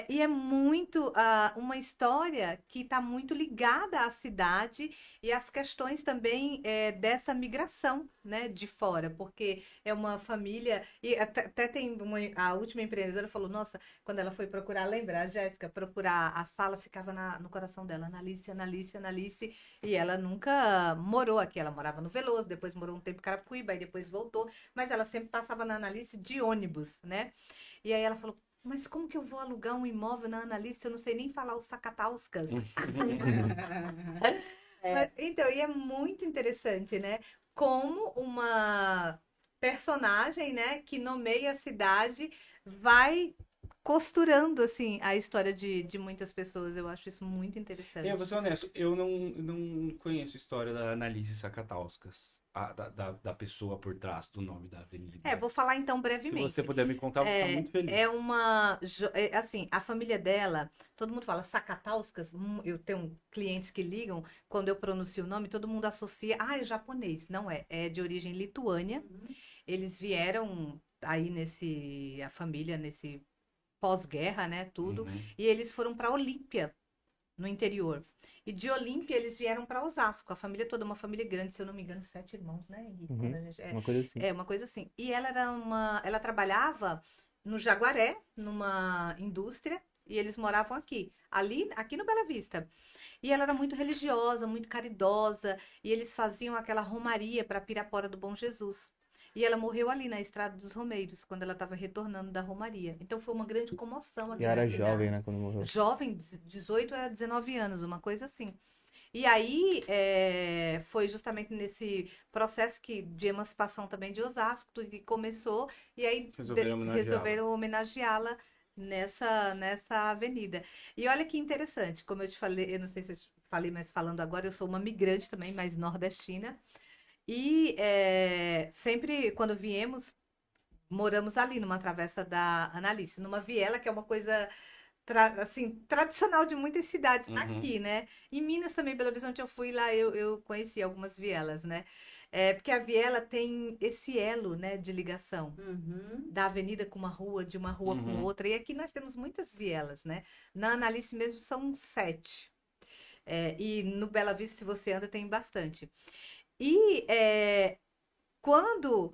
E é muito uma história que está muito ligada à cidade e às questões também dessa migração, né, de fora, porque é uma família. E até tem a última empreendedora falou: nossa, quando ela foi procurar, lembra, a Jéssica, procurar a sala, ficava no coração dela, Analice, Analice, Analice, e ela nunca morou aqui, ela morava no Veloso, depois morou um tempo em Carapicuíba, e depois voltou, mas ela sempre passava na Analice de ônibus, né? E aí ela falou: mas como que eu vou alugar um imóvel na Analice se eu não sei nem falar os Sakatauskas? Então, e é muito interessante, né? Como uma personagem, né, que nomeia a cidade vai costurando, assim, a história de muitas pessoas. Eu acho isso muito interessante. Eu vou ser honesto, eu não conheço a história da Analice Sakatauskas, da pessoa por trás do nome da avenida. Vou falar então Se brevemente. você puder me contar, eu vou ficar muito feliz. Assim, a família dela, todo mundo fala Sakatauskas, eu tenho clientes que ligam, quando eu pronuncio o nome, todo mundo associa, é japonês, não é de origem lituânia, eles vieram aí a família nesse pós-guerra, né, tudo, e eles foram para Olímpia, no interior. E de Olímpia eles vieram para Osasco. A família toda, uma família grande, se eu não me engano, 7 irmãos, né, Henrique? Uma coisa assim. Uma coisa assim. E ela trabalhava no Jaguaré, numa indústria, e eles moravam aqui no Bela Vista. E ela era muito religiosa, muito caridosa, e eles faziam aquela romaria para Pirapora do Bom Jesus. E ela morreu ali na Estrada dos Romeiros, quando ela estava retornando da romaria. Então foi uma grande comoção aqui E na era cidade. jovem, né, quando morreu. Jovem, 18 a 19 anos, uma coisa assim. E aí foi justamente nesse processo de emancipação também de Osasco, tudo que começou, e aí resolveram homenageá-la nessa avenida. E olha que interessante, como eu te falei, eu não sei se eu te falei, mas falando agora, eu sou uma migrante também, mas nordestina. E sempre, quando viemos, moramos ali, numa travessa da Analice, numa viela, que é uma coisa assim, tradicional de muitas cidades aqui, né? Em Minas também, Belo Horizonte, eu fui lá, eu conheci algumas vielas, né? É porque a viela tem esse elo, né, de ligação Uhum. da avenida com uma rua, de uma rua com Uhum. outra. E aqui nós temos muitas vielas, né? Na Analice mesmo são 7. E no Bela Vista, se você anda, tem bastante. E quando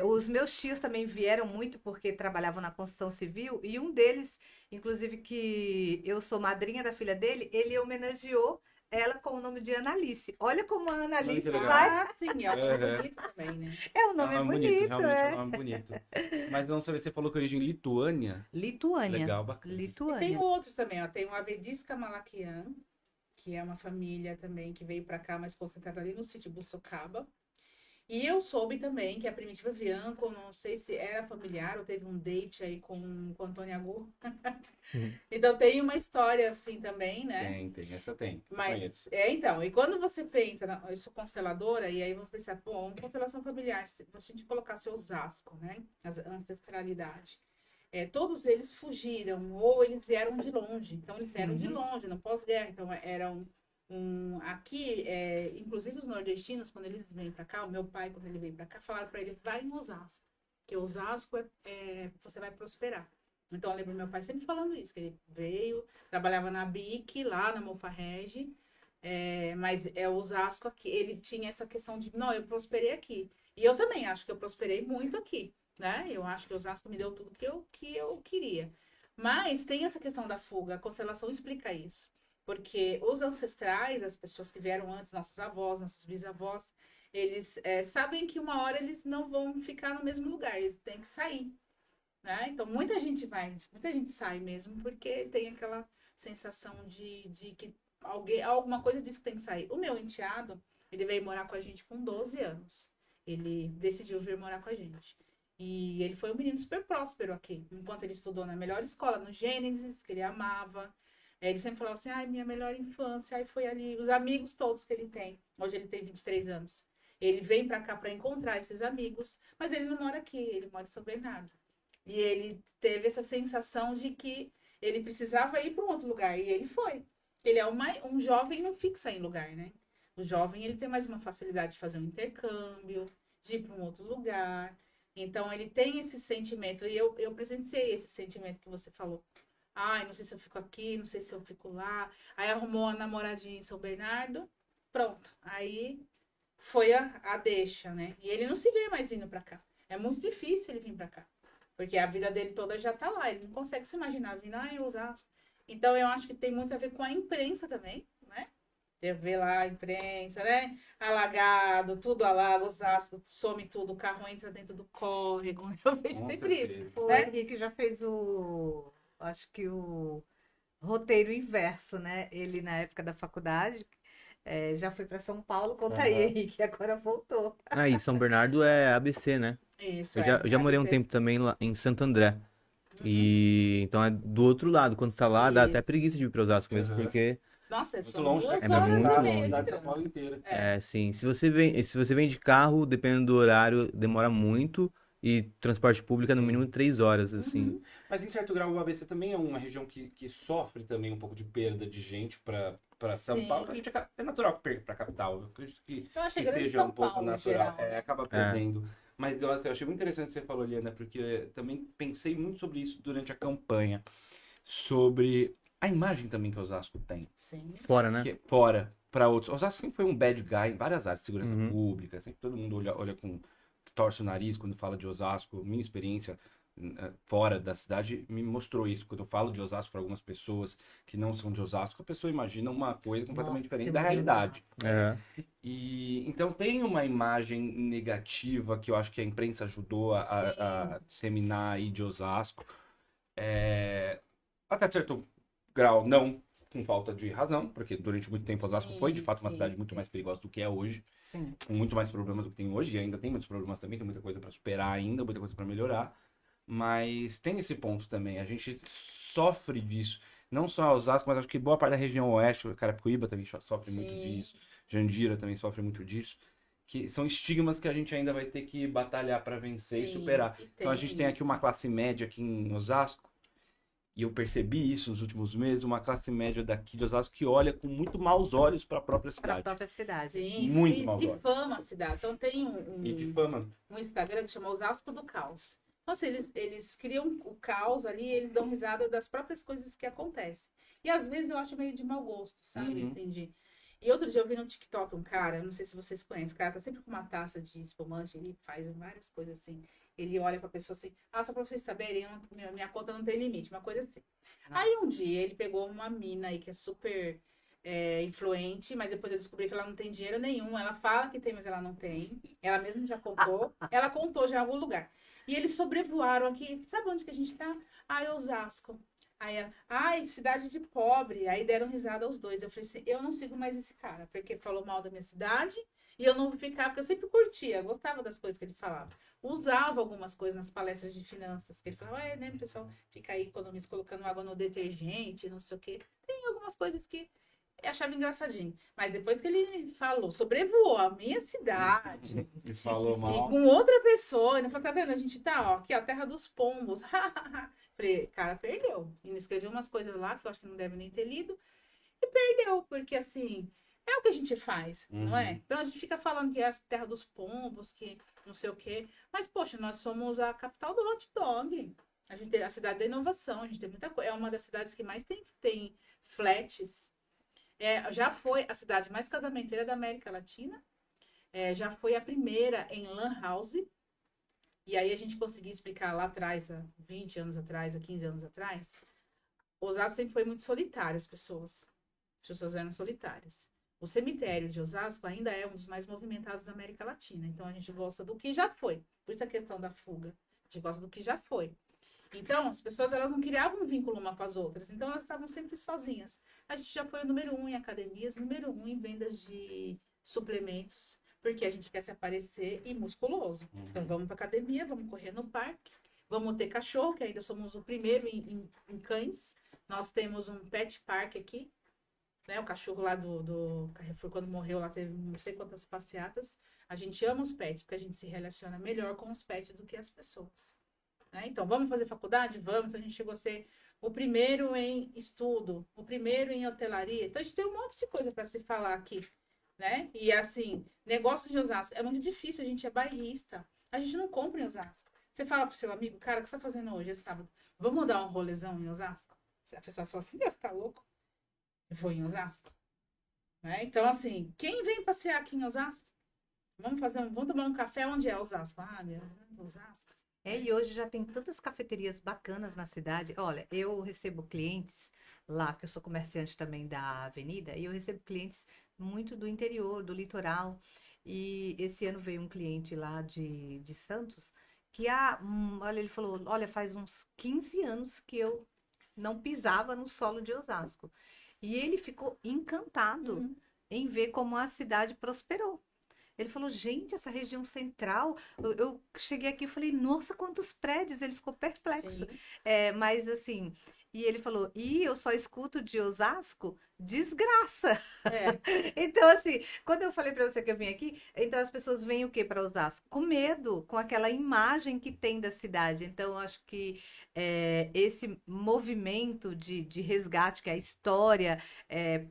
os meus tios também vieram muito porque trabalhavam na construção civil, e um deles, inclusive, que eu sou madrinha da filha dele, ele homenageou ela com o nome de Analice. Olha como a Olha que Analice legal. vai. Ah, sim, é um nome Aham. bonito também, né? É um É um nome nome bonito, bonito, realmente é um é. nome bonito. Mas vamos saber, você falou que a origem Lituânia. Lituânia. Legal, bacana. E tem Lituânia. outros também, ó. Tem o Abedisca Malaquian, que é uma família também que veio para cá, mas concentrada ali no sítio Buçocaba. E eu soube também que a Primitiva Bianco, não sei se era familiar ou teve um date aí com o Antônio Agur. Uhum. Então tem uma história assim também, né? Essa tem. Mas, Conheço. então, e quando você pensa, eu sou consteladora, e aí vamos pensar, bom, constelação familiar, se a gente colocasse Osasco, né? A ancestralidade. Todos eles fugiram, ou eles vieram de longe. Então, eles vieram de Uhum. longe, no pós-guerra. Então, eram aqui, inclusive os nordestinos, quando eles vêm para cá, o meu pai, quando ele veio para cá, falaram para ele, vai em Osasco, que Osasco você vai prosperar. Então, eu lembro meu pai sempre falando isso, que ele veio, trabalhava na BIC, lá na Mofarrege, mas Osasco aqui, ele tinha essa questão de, não, eu prosperei aqui. E eu também acho que eu prosperei muito aqui, né? Eu acho que Osasco me deu tudo que eu queria. Mas tem essa questão da fuga, a constelação explica isso. Porque os ancestrais, as pessoas que vieram antes, nossos avós, nossos bisavós, eles sabem que uma hora eles não vão ficar no mesmo lugar, eles têm que sair, né? Então muita gente muita gente sai mesmo, porque tem aquela sensação de que alguma coisa diz que tem que sair. O meu enteado, ele veio morar com a gente com 12 anos. Ele decidiu vir morar com a gente. E ele foi um menino super próspero aqui, enquanto ele estudou na melhor escola, no Gênesis, que ele amava. Ele sempre falava assim, ai, minha melhor infância, aí foi ali, os amigos todos que ele tem. Hoje ele tem 23 anos. Ele vem para cá para encontrar esses amigos, mas ele não mora aqui, ele mora em São Bernardo. E ele teve essa sensação de que ele precisava ir para um outro lugar, e ele foi. Ele é um jovem não fixa em lugar, né? O jovem, ele tem mais uma facilidade de fazer um intercâmbio, de ir para um outro lugar. Então, ele tem esse sentimento, e eu presenciei esse sentimento que você falou. Ai, não sei se eu fico aqui, não sei se eu fico lá. Aí arrumou uma namoradinha em São Bernardo, pronto. Aí foi a deixa, né? E ele não se vê mais vindo pra cá. É muito difícil ele vir pra cá. Porque a vida dele toda já tá lá. Ele não consegue se imaginar vindo, em Osasco. Então eu acho que tem muito a ver com a imprensa também, né? Você vê lá a imprensa, né? Alagado, tudo alaga, Osasco, some tudo, o carro entra dentro do córrego. Eu vejo Com sempre isso. certeza. O Né? Henrique já fez acho que o roteiro inverso, né? Ele, na época da faculdade, já foi para São Paulo. Conta aí, Aham. Henrique, agora voltou. Aí, São Bernardo é ABC, né? Isso, Eu já morei um tempo também lá em Santo André. E então é do outro lado. Quando você tá lá, dá até Isso. preguiça de ir pra Osasco mesmo, Aham. porque Nossa, Muito são longe, né? 2 É horas muito e longe. meia de Cidade de São Paulo trânsito. inteira. sim, se você vem de carro, dependendo do horário, demora muito. E transporte público é no mínimo 3 horas, assim. Uhum. Mas em certo grau o ABC também é uma região que sofre também um pouco de perda de gente para São Sim. Paulo. A gente é natural que perca para a capital. Eu acredito que Eu achei que grande seja São um pouco Paulo, em natural. geral, né? Acaba perdendo. Mas eu achei muito interessante o que você falou, Liana, porque também pensei muito sobre isso durante a campanha. Sobre a imagem também que Osasco tem. Sim. Fora, né? Que é fora para outros. Osasco sempre foi um bad guy em várias áreas, segurança Uhum. pública, sempre todo mundo olha com torce o nariz quando fala de Osasco. Minha experiência fora da cidade me mostrou isso. Quando eu falo de Osasco para algumas pessoas que não são de Osasco, a pessoa imagina uma coisa completamente diferente da realidade. É. E então tem uma imagem negativa que eu acho que a imprensa ajudou a disseminar aí de Osasco. Até certo grau, não com falta de razão, porque durante muito tempo Osasco Sim, foi de fato uma sim, cidade muito sim. mais perigosa do que é hoje, Sim. com muito mais problemas do que tem hoje, e ainda tem muitos problemas também, tem muita coisa para superar ainda, muita coisa para melhorar, mas tem esse ponto também, a gente sofre disso, não só Osasco, mas acho que boa parte da região oeste, Carapicuíba também sofre muito Sim. disso, Jandira também sofre muito disso, que são estigmas que a gente ainda vai ter que batalhar para vencer e Sim, superar. e Então a gente tem aqui isso. uma classe média aqui em Osasco, e eu percebi isso nos últimos meses, uma classe média daqui de Osasco que olha com muito maus olhos para a própria Para a cidade. própria cidade. Sim, Muito e mal difama a cidade. Então tem E de fama. um Instagram que chama Osasco do Caos. Então, assim, eles criam o caos ali, eles dão risada das próprias coisas que acontecem. E às vezes eu acho meio de mau gosto, sabe? Uhum. Entendi. E outro dia eu vi no TikTok um cara, eu não sei se vocês conhecem, o cara tá sempre com uma taça de espumante, ele faz várias coisas assim. Ele olha pra pessoa assim, só pra vocês saberem, minha conta não tem limite, uma coisa assim. Não. Aí um dia ele pegou uma mina aí que é super influente, mas depois eu descobri que ela não tem dinheiro nenhum. Ela fala que tem, mas ela não tem. Ela mesma já contou. Ela contou já em algum lugar. E eles sobrevoaram aqui. Sabe onde que a gente tá? Osasco. Aí ela, cidade de pobre. Aí deram risada aos dois. Eu falei assim, eu não sigo mais esse cara, porque falou mal da minha cidade. E eu não vou ficar, porque eu sempre curtia, gostava das coisas que ele falava. Usava algumas coisas nas palestras de finanças, que ele falava, né, pessoal, fica aí economista colocando água no detergente, não sei o quê. Tem algumas coisas que eu achava engraçadinho. Mas depois que ele falou, sobrevoou a minha cidade. E falou E mal. com outra pessoa, ele falou, tá vendo? A gente tá, ó, aqui, ó, terra dos pombos. Falei, cara, perdeu. E escreveu umas coisas lá que eu acho que não deve nem ter lido. E perdeu, porque assim, é o que a gente faz, não é? Então a gente fica falando que é a terra dos pombos, que não sei o quê. Mas, poxa, nós somos a capital do hot dog. A gente tem a cidade da inovação, a gente tem muita coisa. É uma das cidades que mais tem flats. Já foi a cidade mais casamenteira da América Latina. Já foi a primeira em Lan House. E aí a gente conseguiu explicar lá atrás, há 20 anos atrás, há 15 anos atrás. Osasco sempre foi muito solitário, as pessoas. As pessoas eram solitárias. O cemitério de Osasco ainda é um dos mais movimentados da América Latina. Então a gente gosta do que já foi. Por isso a questão da fuga. A gente gosta do que já foi. Então, as pessoas elas não criavam um vínculo uma com as outras. Então, elas estavam sempre sozinhas. A gente já foi o número 1 em academias, número 1 em vendas de suplementos, porque a gente quer se aparecer e musculoso. Então, vamos para academia, vamos correr no parque, vamos ter cachorro, que ainda somos o primeiro em cães. Nós temos um pet park aqui, né? O cachorro lá do Carrefour, quando morreu, lá teve não sei quantas passeatas. A gente ama os pets, porque a gente se relaciona melhor com os pets do que as pessoas. Né? Então, vamos fazer faculdade? Vamos. A gente chegou a ser o primeiro em estudo, o primeiro em hotelaria. Então, a gente tem um monte de coisa para se falar aqui. Né? E, assim, negócio de Osasco. É muito difícil, a gente é bairrista. A gente não compra em Osasco. Você fala pro seu amigo, cara, o que você tá fazendo hoje, é sábado? Vamos dar um rolezão em Osasco? A pessoa fala assim, você tá louco? Eu vou em Osasco. Né? Então, assim, quem vem passear aqui em Osasco? Vamos tomar um café onde é Osasco? Osasco. E hoje já tem tantas cafeterias bacanas na cidade. Olha, eu recebo clientes lá, porque eu sou comerciante também da avenida, e eu recebo clientes muito do interior, do litoral. E esse ano veio um cliente lá de Santos, que olha, ele falou, olha, faz uns 15 anos que eu não pisava no solo de Osasco. E ele ficou encantado em ver como a cidade prosperou. Ele falou, gente, essa região central, eu cheguei aqui e falei, nossa, quantos prédios! Ele ficou perplexo. Mas assim, e ele falou, e eu só escuto de Osasco desgraça. Então, assim, quando eu falei para você que eu vim aqui, então as pessoas vêm o quê para Osasco? Com medo, com aquela imagem que tem da cidade. Então, eu acho que esse movimento de resgate que a história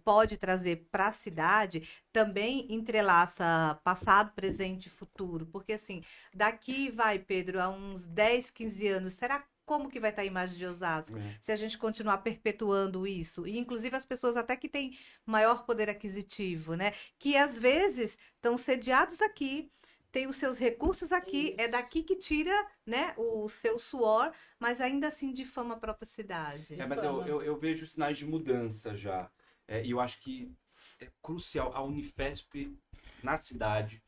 pode trazer para a cidade também entrelaça passado, presente e futuro. Porque, assim, daqui vai, Pedro, a uns 10, 15 anos, será como que vai estar a imagem de Osasco? Se a gente continuar perpetuando isso. E, inclusive, as pessoas até que têm maior poder aquisitivo, né? Que, às vezes, estão sediados aqui, têm os seus recursos aqui, é daqui que tira, né, o seu suor, mas ainda assim difama a própria cidade. Mas eu vejo sinais de mudança já. E eu acho que é crucial. A Unifesp na cidade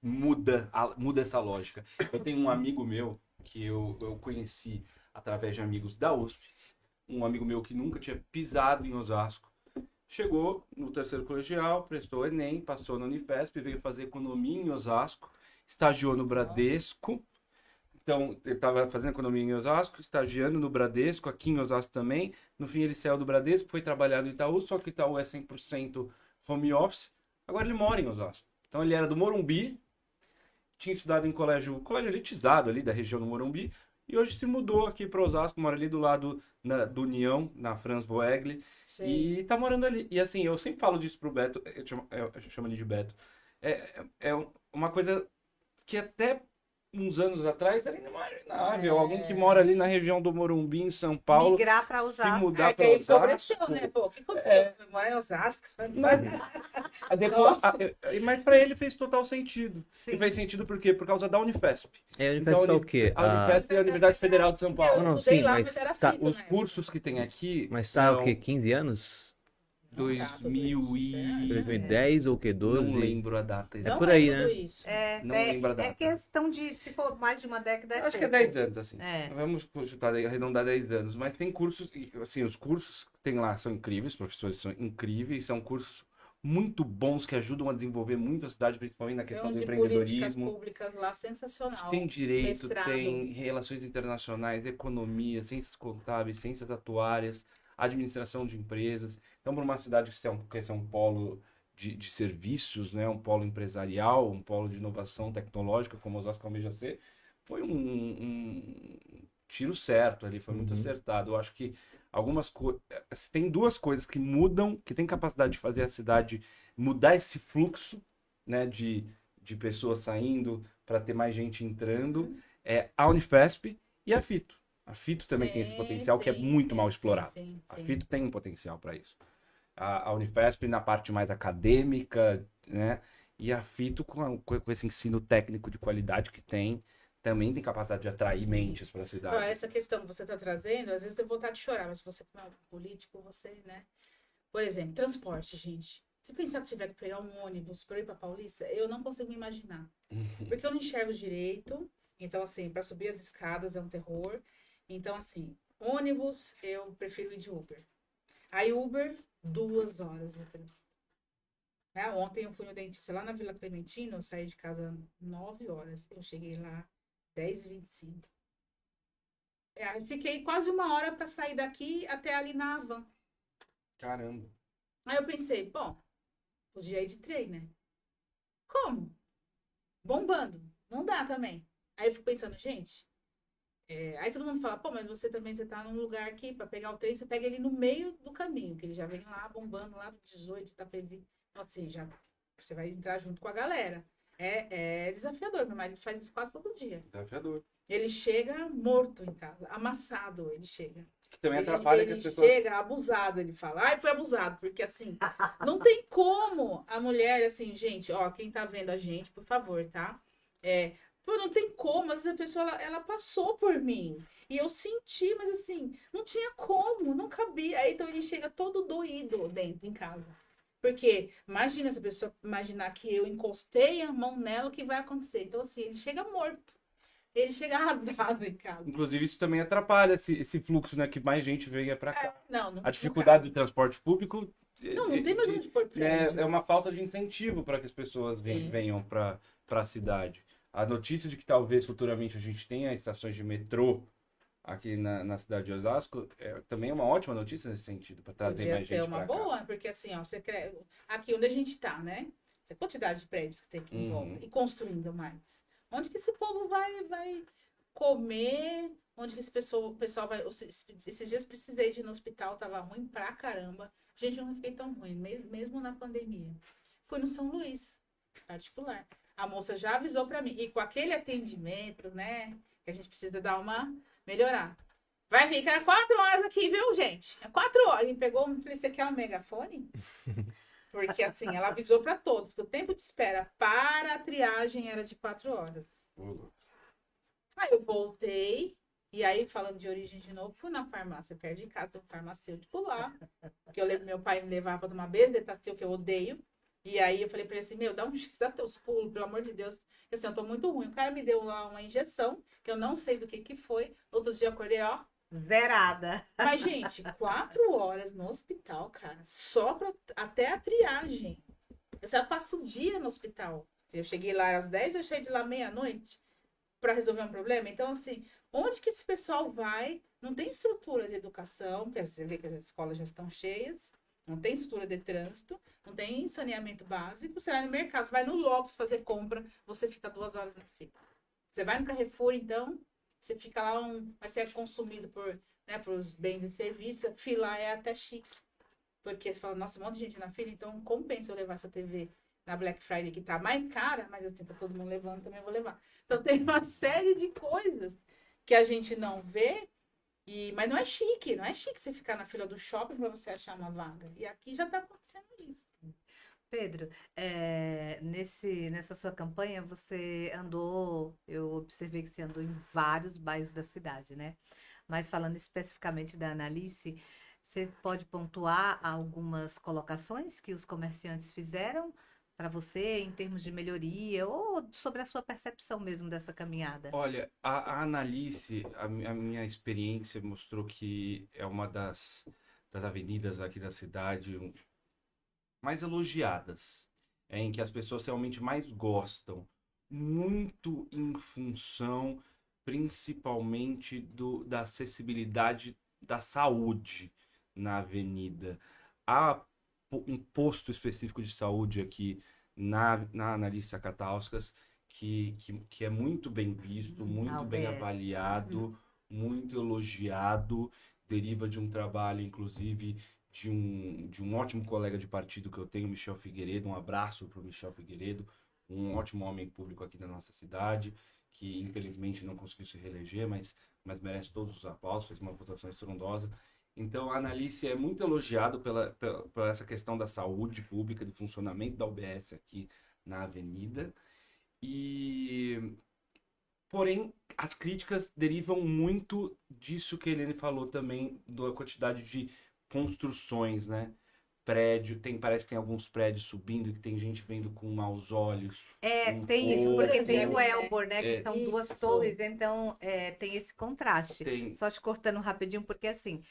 muda essa lógica. Eu tenho um amigo meu que eu conheci através de amigos da USP, um amigo meu que nunca tinha pisado em Osasco, chegou no terceiro colegial, prestou o Enem, passou na Unifesp, veio fazer economia em Osasco, estagiou no Bradesco, então ele estava fazendo economia em Osasco, estagiando no Bradesco, aqui em Osasco também, no fim ele saiu do Bradesco, foi trabalhar no Itaú, só que o Itaú é 100% home office, agora ele mora em Osasco. Então ele era do Morumbi, tinha estudado em colégio elitizado ali da região do Morumbi, e hoje se mudou aqui para Osasco, mora ali do lado do União, na Franz Voegli, Sim. e tá morando ali. E assim, eu sempre falo disso pro Beto, eu chamo ele de Beto. É uma coisa que até uns anos atrás era inimaginável. Alguém que mora ali na região do Morumbi, em São Paulo, Migrar para se usar. mudar Que para aí Osasco. empobreceu, né? Pô, o que aconteceu? Foi morar em Osasco. Depois, mas para ele fez total sentido. Sim. E fez sentido por quê? Por causa da Unifesp. É, a Então, Unifesp tá o quê? A Unifesp é a Universidade Federal de São Paulo. Não, estudei sim, lá, mas era tá- fito, Os né? cursos que tem aqui Mas tá são o quê? 15 anos? 2000 e... 2010 ou o quê? 12? Não lembro a data. Não por aí, é tudo né? isso. Não lembro a É data. questão de, se for mais de uma década, é Acho que é pouco. 10 anos, assim. É. Vamos chutar, arredondar 10 anos. Mas tem cursos, assim, os cursos que tem lá são incríveis, os professores são incríveis, são cursos muito bons que ajudam a desenvolver muito a cidade, principalmente na Tem questão um do de políticas empreendedorismo. públicas lá sensacional. Tem direito, Mestrado. tem relações internacionais, economia, ciências contábeis, ciências atuárias, administração de empresas. Então, para uma cidade que é um polo de serviços, né, um polo empresarial, um polo de inovação tecnológica, como Osasco almeja ser, foi um tiro certo ali, foi muito acertado. Eu acho que tem duas coisas que mudam, que tem capacidade de fazer a cidade mudar esse fluxo, né, de pessoas saindo para ter mais gente entrando, é a Unifesp e a Fito. A Fito também tem esse Sim, potencial que é sim, muito sim, mal sim, explorado. sim, A sim. Fito tem um potencial para isso. A Unifesp na parte mais acadêmica, né? E a Fito com esse ensino técnico de qualidade que tem, também tem capacidade de atrair mentes para a Ó, cidade. essa questão que você está trazendo, às vezes tem vontade de chorar, mas você como é um político, você, né? Por exemplo, transporte, gente. Se pensar que tiver que pegar um ônibus para ir para Paulista, eu não consigo me imaginar. Porque eu não enxergo direito. Então, assim, para subir as escadas é um terror. Então, assim, ônibus, eu prefiro ir de Uber. Aí, Uber, 2 horas de trânsito. Né? Ontem eu fui no dentista lá na Vila Clementina, eu saí de casa 9 horas. Eu cheguei lá 10h25. Aí fiquei quase 1 hora para sair daqui até ali na Havan. Caramba. Aí eu pensei, bom, podia ir de trem, né? Como? Bombando. Não dá também. Aí eu fico pensando, gente. Aí todo mundo fala, pô, mas você tá num lugar aqui, pra pegar o trem, você pega ele no meio do caminho, que ele já vem lá bombando lá do 18, Itapevi. Então, assim, já você vai entrar junto com a galera. É desafiador, meu marido faz isso quase todo dia. Desafiador. Ele chega morto em casa, amassado ele chega. Que também Ele, atrapalha ele que as pessoas... chega abusado, ele fala. Ai, foi abusado, porque assim, não tem como a mulher, assim, gente, ó, quem tá vendo a gente, por favor, tá? Pô, não tem como, às vezes a pessoa, ela passou por mim, e eu senti, mas assim, não tinha como, não cabia. Aí, então ele chega todo doído dentro, em casa. Porque, imagina essa pessoa imaginar que eu encostei a mão nela, o que vai acontecer? Então, assim, ele chega morto. Ele chega rasgado em casa. Inclusive, isso também atrapalha esse fluxo, né? Que mais gente venha para cá. Não A dificuldade do transporte público Não tem mais onde pôr prédio. é uma falta de incentivo para que as pessoas Sim. venham para a cidade. A notícia de que talvez futuramente a gente tenha estações de metrô aqui na cidade de Osasco também é uma ótima notícia nesse sentido, para trazer Podia mais ser gente uma para cá. boa, porque assim, ó, aqui onde a gente tá, né? A quantidade de prédios que tem aqui em volta e construindo mais. Onde que esse povo vai comer? Onde que esse pessoal vai. Esses dias precisei de ir no hospital, tava ruim pra caramba. Gente, eu não fiquei tão ruim, mesmo na pandemia. Fui no São Luís, particular. A moça já avisou pra mim. E com aquele atendimento, né? Que a gente precisa dar uma melhorar. Vai ficar 4 horas aqui, viu, gente? 4 horas. E pegou, falei, você quer um megafone? Porque assim, ela avisou para todos que o tempo de espera para a triagem era de 4 horas. Aí eu voltei, e aí, falando de origem de novo, fui na farmácia perto de casa, tem um farmacêutico lá. Porque eu lembro meu pai me levava para tomar Bezetacil, que eu odeio. E aí eu falei para ele assim, meu, dá um X, dá teus pulos, pelo amor de Deus. Porque assim, eu tô muito ruim. O cara me deu lá uma injeção, que eu não sei do que foi. Outro dia eu acordei, ó. Zerada. Mas, gente, 4 horas no hospital, cara, só até a triagem. Eu passo o dia no hospital. Eu cheguei lá às 10, eu saí de lá meia-noite para resolver um problema. Então, assim, onde que esse pessoal vai? Não tem estrutura de educação, porque você vê que as escolas já estão cheias, não tem estrutura de trânsito, não tem saneamento básico. Você vai no mercado, você vai no Lopes fazer compra, você fica 2 horas na fila. Você vai no Carrefour, então, Você fica lá, mas você é consumido por os bens e serviços, a fila é até chique. Porque você fala, nossa, um monte de gente na fila, então compensa eu levar essa TV na Black Friday, que tá mais cara, mas assim, tá todo mundo levando, também vou levar. Então tem uma série de coisas que a gente não vê, mas não é chique, não é chique você ficar na fila do shopping para você achar uma vaga. E aqui já tá acontecendo isso. Pedro, nessa sua campanha você andou, eu observei que você andou em vários bairros da cidade, né? Mas falando especificamente da Analice, você pode pontuar algumas colocações que os comerciantes fizeram para você em termos de melhoria ou sobre a sua percepção mesmo dessa caminhada? Olha, a Analice, a minha experiência mostrou que é uma das avenidas aqui da cidade mais elogiadas, em que as pessoas realmente mais gostam, muito em função principalmente da acessibilidade da saúde na avenida. Há um posto específico de saúde aqui na Analice Catauskas que é muito bem visto, muito bem UBS. avaliado, muito elogiado, deriva de um trabalho, inclusive, de um ótimo colega de partido que eu tenho, Michel Figueiredo. Um abraço para o Michel Figueiredo, um ótimo homem público aqui da nossa cidade, que infelizmente não conseguiu se reeleger, mas merece todos os aplausos, fez uma votação estrondosa. Então, a Analice é muito elogiado pela essa questão da saúde pública, do funcionamento da UBS aqui na avenida. Porém, as críticas derivam muito disso que a Helene falou também, da quantidade de construções, né? Parece que tem alguns prédios subindo, que tem gente vendo com maus olhos. Tem isso, porque tem o pouco. Elbor, né? Que são duas Isso. torres, então tem esse contraste. Tem, Só te cortando rapidinho, porque assim,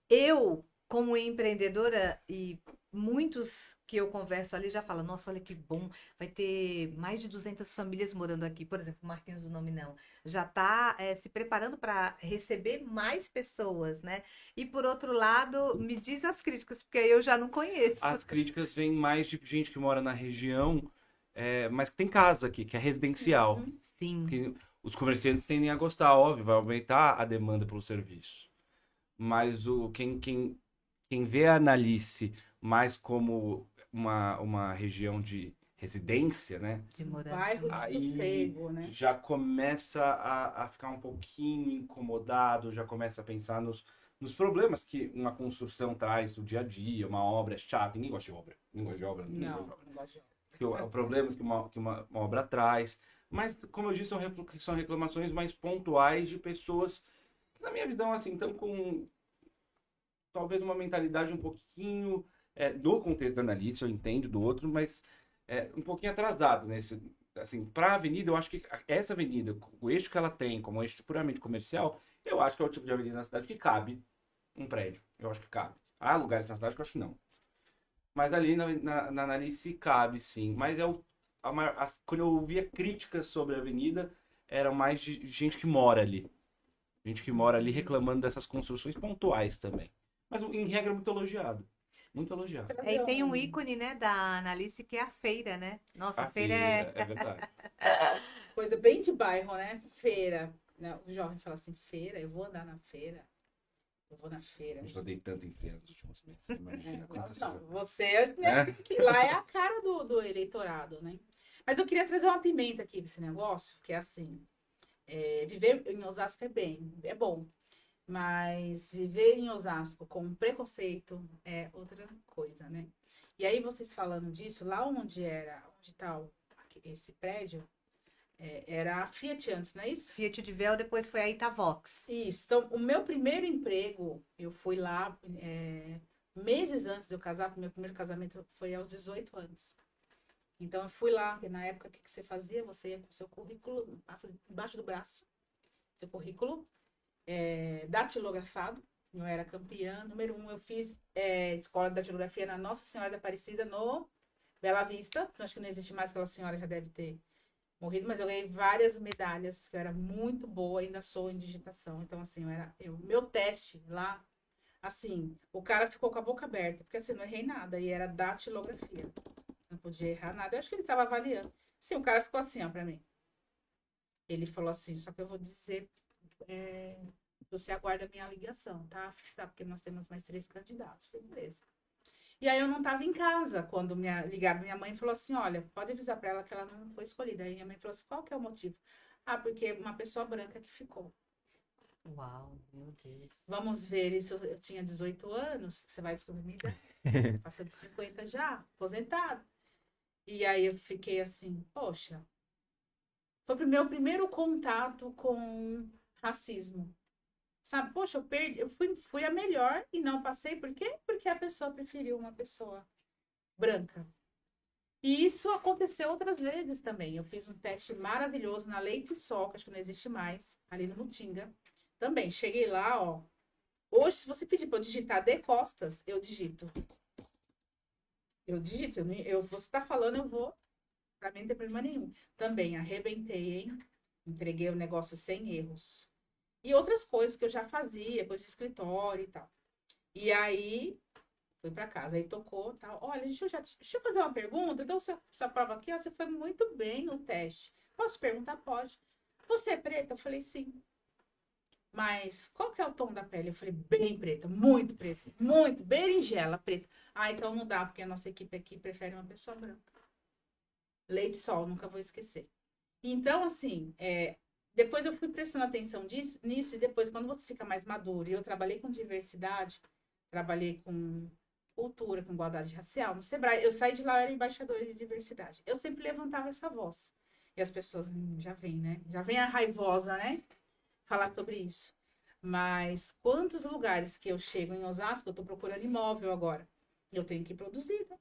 eu, como empreendedora, e muitos que eu converso ali já falam, nossa, olha que bom, vai ter mais de 200 famílias morando aqui. Por exemplo, Marquinhos do Nome Não, já está se preparando para receber mais pessoas, né? E por outro lado, me diz as críticas, porque eu já não conheço. as críticas vêm mais de gente que mora na região, mas que tem casa aqui, que é residencial. Sim. Que os comerciantes tendem a gostar, óbvio, vai aumentar a demanda pelo serviço. Mas quem vê a Analice mais como uma região de residência, né? De morar. Bairro de Aí sossego, né? já começa a ficar um pouquinho incomodado, já começa a pensar nos problemas que uma construção traz do dia a dia, uma obra é chata. Ninguém gosta de obra. Ninguém gosta de obra. Ninguém gosta de obra. Não gosto de Problemas que uma obra traz. Mas, como eu disse, são reclamações mais pontuais de pessoas que, na minha visão, assim, estão com talvez uma mentalidade um pouquinho, no contexto da Analice, eu entendo do outro, mas um pouquinho atrasado nesse. Assim, para a avenida, eu acho que essa avenida, o eixo que ela tem, como um eixo puramente comercial, eu acho que é o tipo de avenida na cidade que cabe um prédio. Eu acho que cabe. Há lugares na cidade que eu acho que não. Mas ali na Analice cabe, sim. Mas quando eu ouvia críticas sobre a avenida, era mais de gente que mora ali. Gente que mora ali reclamando dessas construções pontuais também. Mas, em regra, muito elogiado. Muito elogiado. E tem um ícone, né, da Analice, que é a feira, né? Nossa, a feira é... É verdade. Coisa bem de bairro, né? Feira. Né? O jovem fala assim, feira, eu vou andar na feira. Eu vou na feira. Eu dei tanto em feira nos últimos meses. Imagina quantas Não, você, né, que lá é a cara do eleitorado, né? Mas eu queria trazer uma pimenta aqui pra esse negócio, que é assim, viver em Osasco é bom, mas viver em Osasco com preconceito é outra coisa, né? E aí vocês falando disso, lá onde tá esse prédio, era a Fiat antes, não é isso? Fiat de Véu, depois foi a Itavox. Isso. Então, o meu primeiro emprego, eu fui lá meses antes de eu casar, porque meu primeiro casamento foi aos 18 anos. Então, eu fui lá, porque na época, o que você fazia? Você ia com seu currículo, passa embaixo do braço, seu currículo, datilografado. Eu era campeã. Número 1, eu fiz escola de datilografia na Nossa Senhora da Aparecida, no Bela Vista. Acho que não existe mais, aquela senhora já deve ter morrido, mas eu ganhei várias medalhas, que eu era muito boa, ainda sou em digitação. Então, assim, meu teste lá, assim, o cara ficou com a boca aberta, porque assim, não errei nada, e era datilografia. Não podia errar nada. Eu acho que ele estava avaliando. Sim, o cara ficou assim, ó, pra mim. Ele falou assim, só que eu vou dizer você aguarda a minha ligação, tá? Tá, porque nós temos mais 3 candidatos. Falei, beleza. E aí eu não estava em casa quando ligaram minha mãe e falou assim, olha, pode avisar para ela que ela não foi escolhida. Aí minha mãe falou assim, qual que é o motivo? Ah, porque uma pessoa branca que ficou. Uau, meu Deus. Vamos ver, isso eu tinha 18 anos, você vai descobrir minha idade. Passou de 50 já, aposentado. E aí eu fiquei assim, poxa, foi o meu primeiro contato com racismo. Sabe, poxa, eu fui a melhor e não passei. Por quê? Porque a pessoa preferiu uma pessoa branca. E isso aconteceu outras vezes também. Eu fiz um teste maravilhoso na Leite Sol, que acho que não existe mais, ali no Mutinga. Também, cheguei lá, ó. Hoje, se você pedir para eu digitar De Costas, eu digito. Eu digito. Você tá falando, eu vou. Pra mim não tem problema nenhum. Também, arrebentei, hein? Entreguei o negócio sem erros. E outras coisas que eu já fazia, coisa de escritório e tal. E aí, fui pra casa. Aí tocou e tal. Olha, deixa eu fazer uma pergunta. Então, essa prova aqui, ó, você foi muito bem no teste. Posso perguntar? Pode. Você é preta? Eu falei, sim. Mas qual que é o tom da pele? Eu falei, bem preta, muito berinjela preta. Ah, então não dá, porque a nossa equipe aqui prefere uma pessoa branca. Leite Sol, nunca vou esquecer. Então, assim, depois eu fui prestando atenção nisso, e depois, quando você fica mais maduro, e eu trabalhei com diversidade, trabalhei com cultura, com igualdade racial, no Sebrae, eu saí de lá, eu era embaixadora de diversidade. Eu sempre levantava essa voz. E as pessoas, já vem, né? Já vem a raivosa, né? Falar sobre isso. Mas quantos lugares que eu chego em Osasco, eu tô procurando imóvel agora. Eu tenho que produzir, né?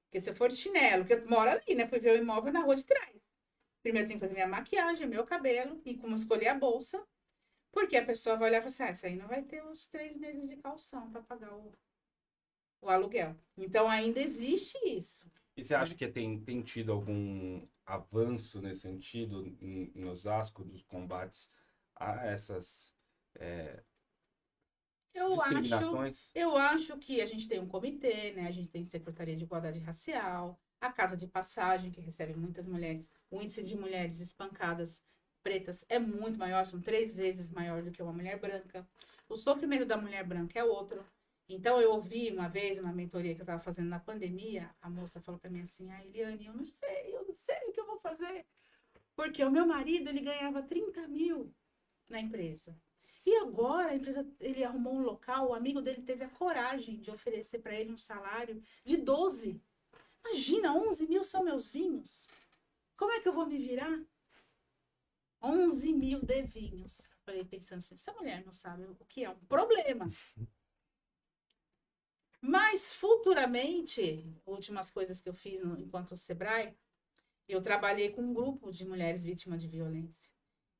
Porque se eu for de chinelo, que eu moro ali, né? Fui ver o imóvel na rua de trás. Primeiro eu tenho que fazer minha maquiagem, meu cabelo, e como escolher a bolsa. Porque a pessoa vai olhar e falar assim, essa aí não vai ter os 3 meses de calção para pagar o aluguel. Então ainda existe isso. E você acha que tem tido algum avanço nesse sentido em Osasco dos combates a essas discriminações? Eu acho que a gente tem um comitê, né? A gente tem Secretaria de Igualdade Racial, a Casa de Passagem, que recebe muitas mulheres. O índice de mulheres espancadas pretas é muito maior, são 3 vezes maior do que uma mulher branca. O sofrimento da mulher branca é outro. Então, eu ouvi uma vez, uma mentoria que eu estava fazendo na pandemia, a moça falou para mim assim, Eliane, eu não sei o que eu vou fazer. Porque o meu marido, ele ganhava 30 mil na empresa. E agora a empresa, ele arrumou um local, o amigo dele teve a coragem de oferecer para ele um salário de 12. Imagina, 11 mil são meus vinhos. Como é que eu vou me virar? 11 mil de vinhos. Falei pensando assim, essa mulher não sabe o que é um problema. Mas futuramente, últimas coisas que eu fiz enquanto Sebrae, eu trabalhei com um grupo de mulheres vítimas de violência.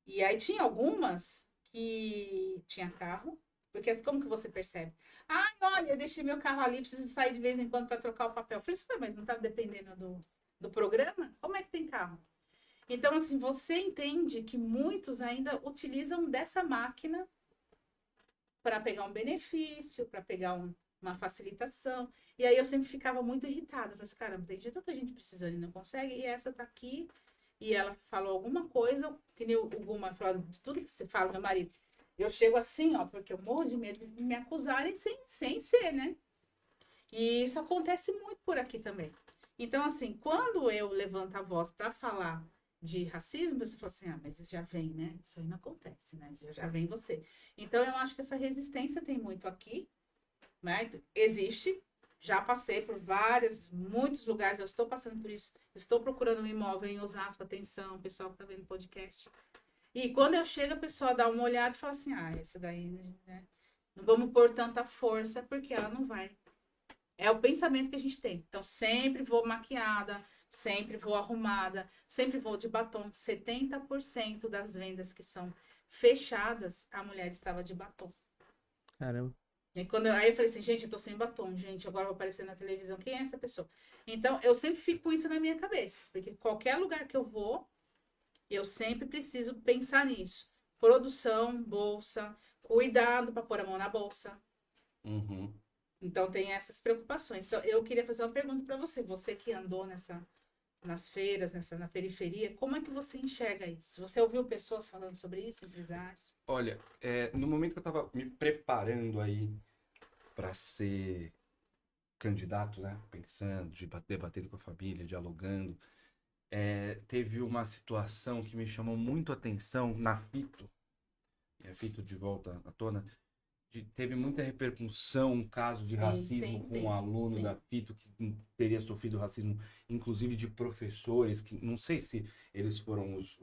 E aí tinha algumas que tinha carro, porque como que você percebe? Ah, olha, eu deixei meu carro ali, preciso sair de vez em quando para trocar o papel. Eu falei, isso foi, mas não está dependendo do programa? Como é que tem carro? Então, assim, você entende que muitos ainda utilizam dessa máquina para pegar um benefício, para pegar uma facilitação. E aí eu sempre ficava muito irritada. Eu falei assim, caramba, tem tanta gente precisando e não consegue, e essa tá aqui, e ela falou alguma coisa, que nem o Guma falou de tudo que você fala, meu marido. Eu chego assim, ó, porque eu morro de medo de me acusarem sem ser, né? E isso acontece muito por aqui também. Então, assim, quando eu levanto a voz para falar de racismo, você fala assim, mas isso já vem, né? Isso aí não acontece, né? Já vem você. Então, eu acho que essa resistência tem muito aqui, né? Existe, já passei por muitos lugares, eu estou passando por isso, estou procurando um imóvel em Osasco, atenção, pessoal que está vendo o podcast. E quando eu chego, a pessoa dá uma olhada e fala assim, essa daí, né? Não vamos pôr tanta força, porque ela não vai. É o pensamento que a gente tem. Então, sempre vou maquiada, sempre vou arrumada, sempre vou de batom. 70% das vendas que são fechadas, a mulher estava de batom. Caramba. E aí eu falei assim, gente, eu tô sem batom, gente, agora eu vou aparecer na televisão, quem é essa pessoa? Então, eu sempre fico com isso na minha cabeça, porque qualquer lugar que eu vou, eu sempre preciso pensar nisso. Produção, bolsa, cuidado para pôr a mão na bolsa. Uhum. Então, tem essas preocupações. Então, eu queria fazer uma pergunta para você que andou nas feiras, na periferia. Como é que você enxerga isso? Você ouviu pessoas falando sobre isso, empresários? Olha, no momento que eu estava me preparando aí para ser candidato, né? Pensando, debatendo com a família, dialogando, teve uma situação que me chamou muito a atenção na Fito, e a Fito de volta à tona, teve muita repercussão, um caso de Sim, racismo sim, com um sim, aluno sim. da Fito que teria sofrido racismo, inclusive de professores, que não sei se eles foram os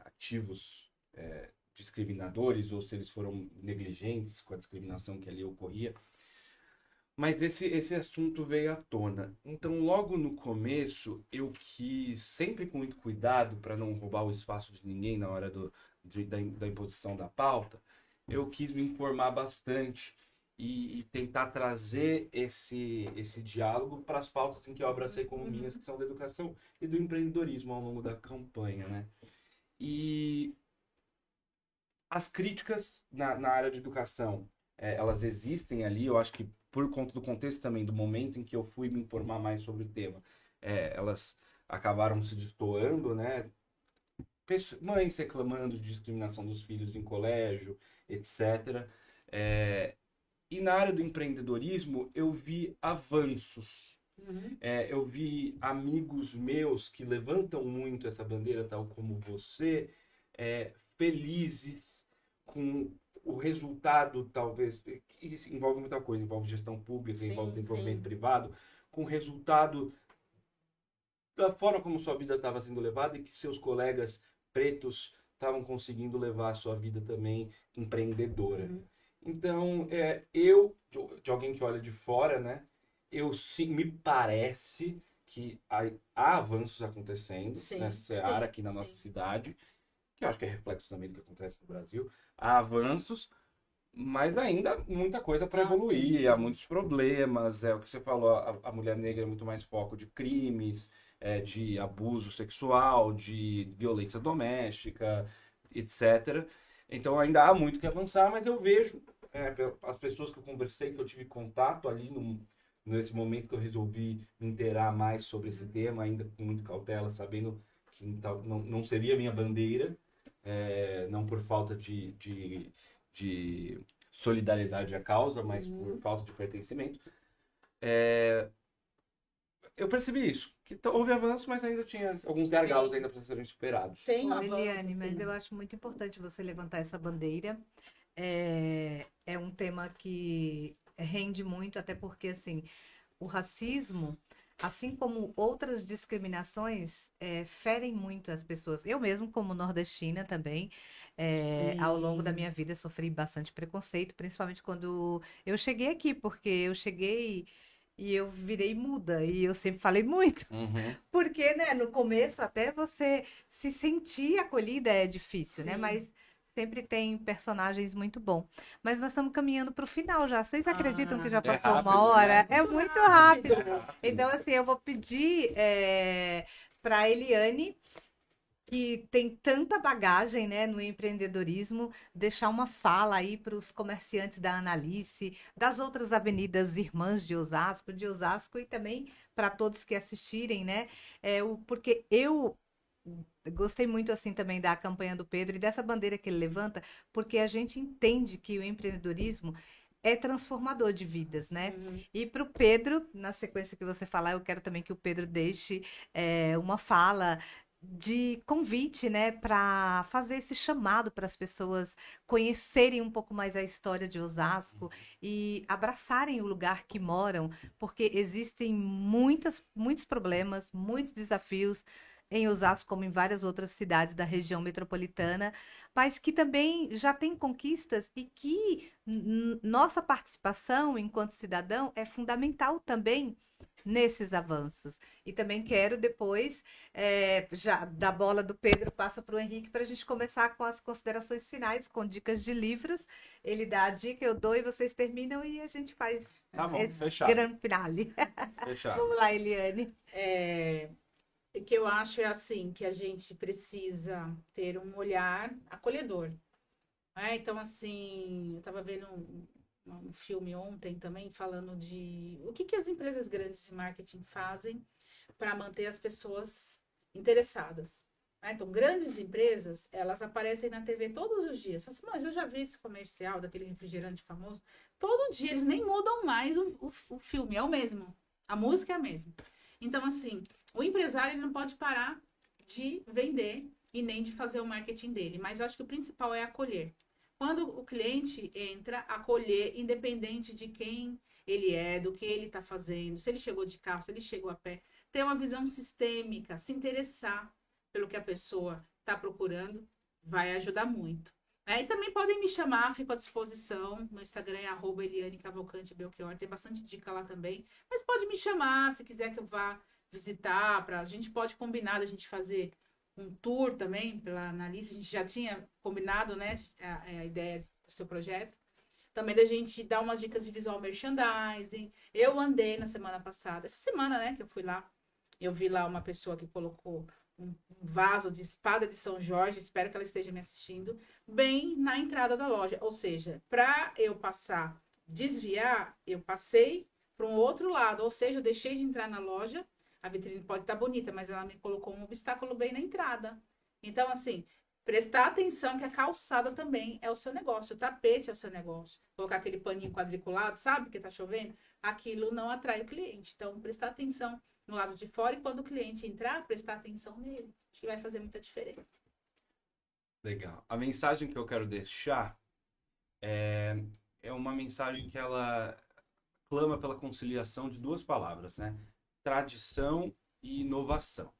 ativos discriminadores ou se eles foram negligentes com a discriminação que ali ocorria. Mas esse assunto veio à tona. Então, logo no começo, eu quis, sempre com muito cuidado para não roubar o espaço de ninguém na hora da imposição da pauta, eu quis me informar bastante e tentar trazer esse diálogo para as pautas em que eu abracei como minhas, que são da educação e do empreendedorismo ao longo da campanha, né? E as críticas na área de educação, elas existem ali, eu acho que por conta do contexto também, do momento em que eu fui me informar mais sobre o tema, elas acabaram se destoando, né? Mães reclamando de discriminação dos filhos em colégio, etc. E na área do empreendedorismo, eu vi avanços. Eu vi amigos meus que levantam muito essa bandeira, tal como você, felizes com o resultado, talvez, que isso envolve muita coisa, envolve gestão pública, Sim, envolve desenvolvimento sim. privado, com o resultado da forma como sua vida estava sendo levada e que seus colegas pretos estavam conseguindo levar a sua vida também empreendedora. Então, de alguém que olha de fora, né, sim, me parece que há avanços acontecendo Sim, nessa seara aqui na sim. nossa cidade, que eu acho que é reflexo também do que acontece no Brasil. Há avanços, mas ainda muita coisa para evoluir, sim. há muitos problemas. É o que você falou, a mulher negra é muito mais foco de crimes, de abuso sexual, de violência doméstica, etc. Então ainda há muito que avançar, mas eu vejo as pessoas que eu conversei, que eu tive contato ali nesse momento que eu resolvi me inteirar mais sobre esse tema, ainda com muita cautela, sabendo que não seria minha bandeira, não por falta de solidariedade à causa, mas por falta de pertencimento. Eu percebi isso, que houve avanço, mas ainda tinha alguns gargalos ainda para serem superados. Tem Ô, avanço, Eliane, mas sim. eu acho muito importante você levantar essa bandeira. É um tema que rende muito, até porque, assim, o racismo, assim como outras discriminações, ferem muito as pessoas. Eu mesmo, como nordestina também, ao longo da minha Sim. vida, sofri bastante preconceito, principalmente quando eu cheguei aqui, porque eu cheguei e eu virei muda, e eu sempre falei muito. Uhum. Porque, né, no começo até você se sentir acolhida é difícil, né? Sim. Mas sempre tem personagens muito bons. Mas nós estamos caminhando para o final já. Vocês acreditam que já É passou uma rápido, né? hora? É muito rápido. rápido. Então, assim, eu vou pedir para a Eliane, que tem tanta bagagem, né, no empreendedorismo, deixar uma fala aí para os comerciantes da Analice, das outras avenidas irmãs de Osasco e também para todos que assistirem, né? Porque eu gostei muito assim também da campanha do Pedro e dessa bandeira que ele levanta, porque a gente entende que o empreendedorismo é transformador de vidas, né? E para o Pedro, na sequência que você falar, eu quero também que o Pedro deixe uma fala de convite, né, para fazer esse chamado para as pessoas conhecerem um pouco mais a história de Osasco e abraçarem o lugar que moram, porque existem muitos problemas, muitos desafios em Osasco, como em várias outras cidades da região metropolitana, mas que também já tem conquistas e que nossa participação enquanto cidadão é fundamental também nesses avanços. E também quero depois, já da bola do Pedro, passa para o Henrique para a gente começar com as considerações finais, com dicas de livros. Ele dá a dica, eu dou e vocês terminam e a gente faz Tá bom, esse fechado. grande finale. Fechado. Vamos lá, Eliane. O que eu acho é assim, que a gente precisa ter um olhar acolhedor. Então, assim, eu estava vendo um filme ontem também falando de o que as empresas grandes de marketing fazem para manter as pessoas interessadas. Né? Então, grandes empresas, elas aparecem na TV todos os dias. Você fala assim, mas eu já vi esse comercial daquele refrigerante famoso. Todo dia, eles nem mudam mais o filme, é o mesmo. A música é a mesma. Então, assim, o empresário ele não pode parar de vender e nem de fazer o marketing dele. Mas eu acho que o principal é acolher. Quando o cliente entra, acolher, independente de quem ele é, do que ele está fazendo, se ele chegou de carro, se ele chegou a pé, ter uma visão sistêmica, se interessar pelo que a pessoa está procurando, vai ajudar muito. E também podem me chamar, fico à disposição. No Instagram é @ElianeCavalcanteBelchior, tem bastante dica lá também. Mas pode me chamar se quiser que eu vá visitar. A gente pode combinar a gente fazer um tour também pela Analice. A gente já tinha combinado, né, a ideia do seu projeto. Também da gente dar umas dicas de visual merchandising. Eu andei na semana passada, essa semana, né, que eu fui lá. Eu vi lá uma pessoa que colocou um vaso de espada de São Jorge, espero que ela esteja me assistindo, bem na entrada da loja. Ou seja, para eu passar, desviar, eu passei para um outro lado. Ou seja, eu deixei de entrar na loja. A vitrine pode estar bonita, mas ela me colocou um obstáculo bem na entrada. Então, assim, prestar atenção que a calçada também é o seu negócio, o tapete é o seu negócio. Colocar aquele paninho quadriculado, sabe que tá chovendo? Aquilo não atrai o cliente. Então, prestar atenção no lado de fora e quando o cliente entrar, prestar atenção nele. Acho que vai fazer muita diferença. Legal. A mensagem que eu quero deixar é uma mensagem que ela clama pela conciliação de duas palavras, né? Tradição e inovação.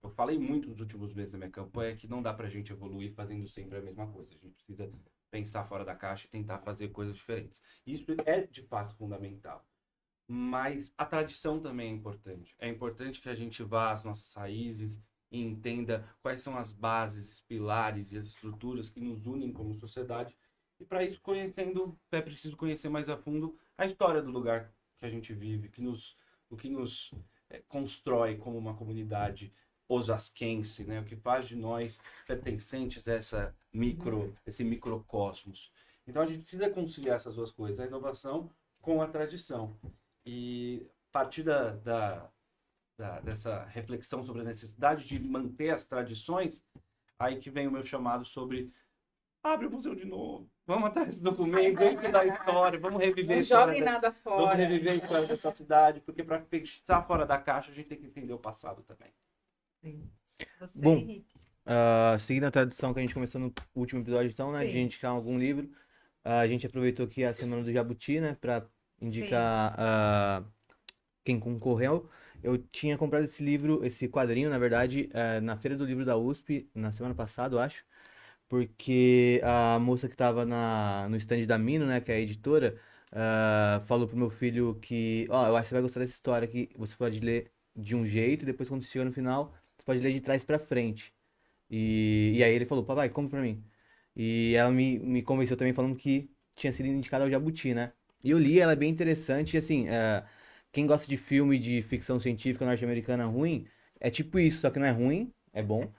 Eu falei muito nos últimos meses da minha campanha que não dá pra gente evoluir fazendo sempre a mesma coisa. A gente precisa pensar fora da caixa e tentar fazer coisas diferentes. Isso é, de fato, fundamental. Mas a tradição também é importante. É importante que a gente vá às nossas raízes e entenda quais são as bases, os pilares e as estruturas que nos unem como sociedade. E para isso, é preciso conhecer mais a fundo a história do lugar que a gente vive, o que nos constrói como uma comunidade osasquense, né? O que faz de nós pertencentes a esse microcosmos. Então a gente precisa conciliar essas duas coisas, a inovação com a tradição. E a partir dessa reflexão sobre a necessidade de manter as tradições, aí que vem o meu chamado sobre abre o museu de novo, vamos atrás desse documento, vamos estudar a história, vamos reviver a história. Não joguem nada fora. Vamos reviver a história dessa cidade, porque para pensar fora da caixa, a gente tem que entender o passado também. Sim. Você, Bom, Henrique? Seguindo a tradição que a gente começou no último episódio, então, né, de Sim. indicar algum livro, a gente aproveitou aqui a Semana do Jabuti, né, para indicar quem concorreu. Eu tinha comprado esse livro, esse quadrinho, na verdade, na Feira do Livro da USP, na semana passada, eu acho, porque a moça que estava no stand da Mino, né, que é a editora, falou pro meu filho que, eu acho que você vai gostar dessa história, que você pode ler de um jeito, e depois quando você chega no final, você pode ler de trás pra frente. E aí ele falou, papai, compra pra mim. E ela me convenceu também falando que tinha sido indicada ao Jabuti, né? E eu li, ela é bem interessante, e assim, quem gosta de filme de ficção científica norte-americana ruim, é tipo isso, só que não é ruim, é bom.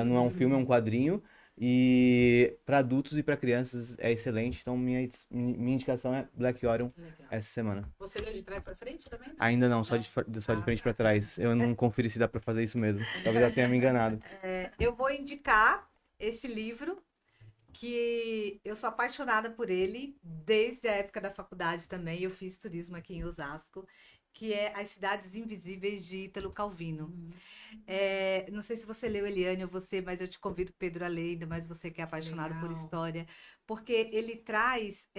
Não é um filme, é um quadrinho. E para adultos e para crianças é excelente. Então minha indicação é Black Orion Legal. essa semana. Você leu de trás para frente também? Não? Ainda não, só de frente para trás. Eu não conferi se dá para fazer isso mesmo. Talvez eu tenha me enganado. Eu vou indicar esse livro que eu sou apaixonada por ele desde a época da faculdade também. Eu fiz turismo aqui em Osasco, que é As Cidades Invisíveis de Ítalo Calvino. Não sei se você leu, Eliane, ou você, mas eu te convido, Pedro, a ler, ainda mais você que é apaixonado por Legal. história, porque ele traz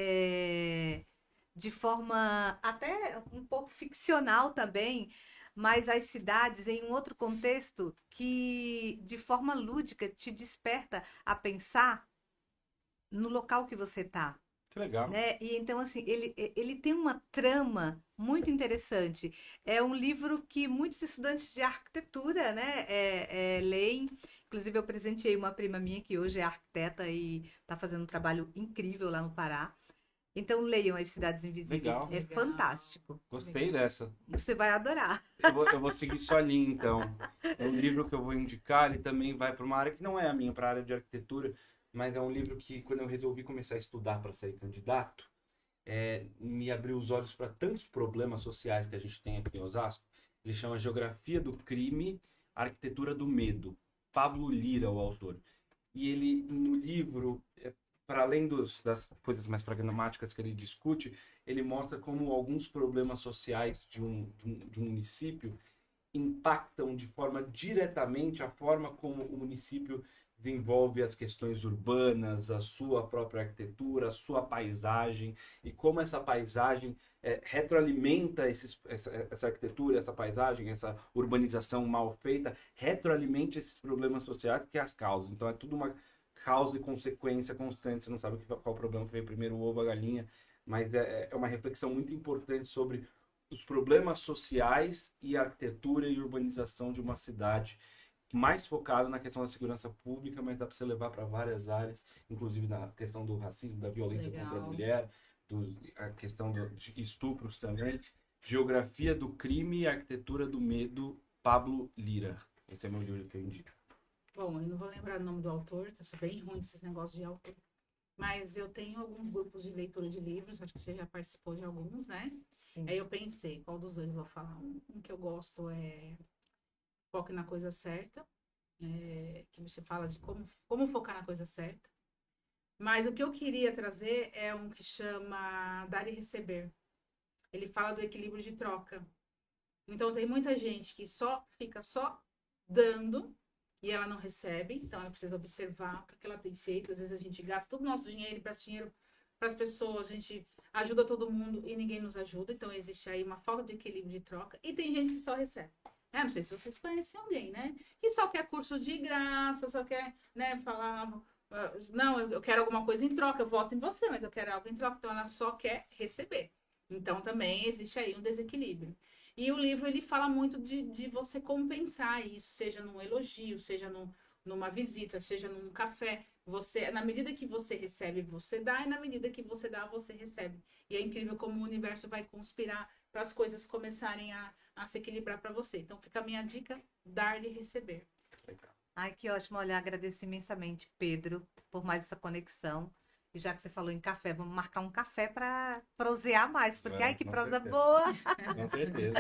de forma até um pouco ficcional também, mas as cidades em um outro contexto que, de forma lúdica, te desperta a pensar no local que você está. Que legal. Né? E então, assim, ele tem uma trama muito interessante. É um livro que muitos estudantes de arquitetura, né, leem. Inclusive, eu presenteei uma prima minha que hoje é arquiteta e está fazendo um trabalho incrível lá no Pará. Então, leiam As Cidades Invisíveis. Legal. É Legal. fantástico. Gostei dessa. Você vai adorar. Eu vou seguir sua linha, então. O livro que eu vou indicar, ele também vai para uma área que não é a minha, para a área de arquitetura, mas é um livro que, quando eu resolvi começar a estudar para ser candidato, me abriu os olhos para tantos problemas sociais que a gente tem aqui em Osasco. Ele chama Geografia do Crime, Arquitetura do Medo. Pablo Lira, o autor. E ele, no livro, para além das coisas mais pragmáticas que ele discute, ele mostra como alguns problemas sociais de um município impactam de forma diretamente a forma como o município desenvolve as questões urbanas, a sua própria arquitetura, a sua paisagem, e como essa paisagem retroalimenta essa arquitetura, essa paisagem, essa urbanização mal feita, retroalimenta esses problemas sociais que as causam. Então é tudo uma causa e consequência constante, você não sabe qual o problema que veio primeiro, o ovo ou a galinha, mas é uma reflexão muito importante sobre os problemas sociais e a arquitetura e urbanização de uma cidade, mais focado na questão da segurança pública, mas dá para você levar para várias áreas, inclusive na questão do racismo, da violência contra a mulher, a questão de estupros também. Geografia do Crime e Arquitetura do Medo, Pablo Lira. Esse é meu livro que eu indico. Bom, eu não vou lembrar o nome do autor, tá bem ruim esses negócios de autor. Mas eu tenho alguns grupos de leitura de livros, acho que você já participou de alguns, né? Sim. Aí eu pensei, qual dos dois eu vou falar? Um que eu gosto é Foque na Coisa Certa, que você fala de como focar na coisa certa. Mas o que eu queria trazer é um que chama Dar e Receber. Ele fala do equilíbrio de troca. Então tem muita gente que fica só dando e ela não recebe, então ela precisa observar o que ela tem feito. Às vezes a gente gasta todo o nosso dinheiro, empresta dinheiro para as pessoas, a gente ajuda todo mundo e ninguém nos ajuda, então existe aí uma falta de equilíbrio de troca, e tem gente que só recebe. Não sei se vocês conhecem alguém, né? Que só quer curso de graça, só quer, né, falar, não, eu quero alguma coisa em troca, eu voto em você, mas eu quero algo em troca, então ela só quer receber. Então também existe aí um desequilíbrio. E o livro, ele fala muito de você compensar isso, seja num elogio, seja numa visita, seja num café. Na medida que você recebe, você dá, e na medida que você dá, você recebe. E é incrível como o universo vai conspirar para as coisas começarem a se equilibrar para você. Então fica a minha dica, dar e receber. Ai, que ótimo. Olha, agradeço imensamente, Pedro, por mais essa conexão. E já que você falou em café, vamos marcar um café para prosear mais, porque ai, que prosa boa! Com certeza.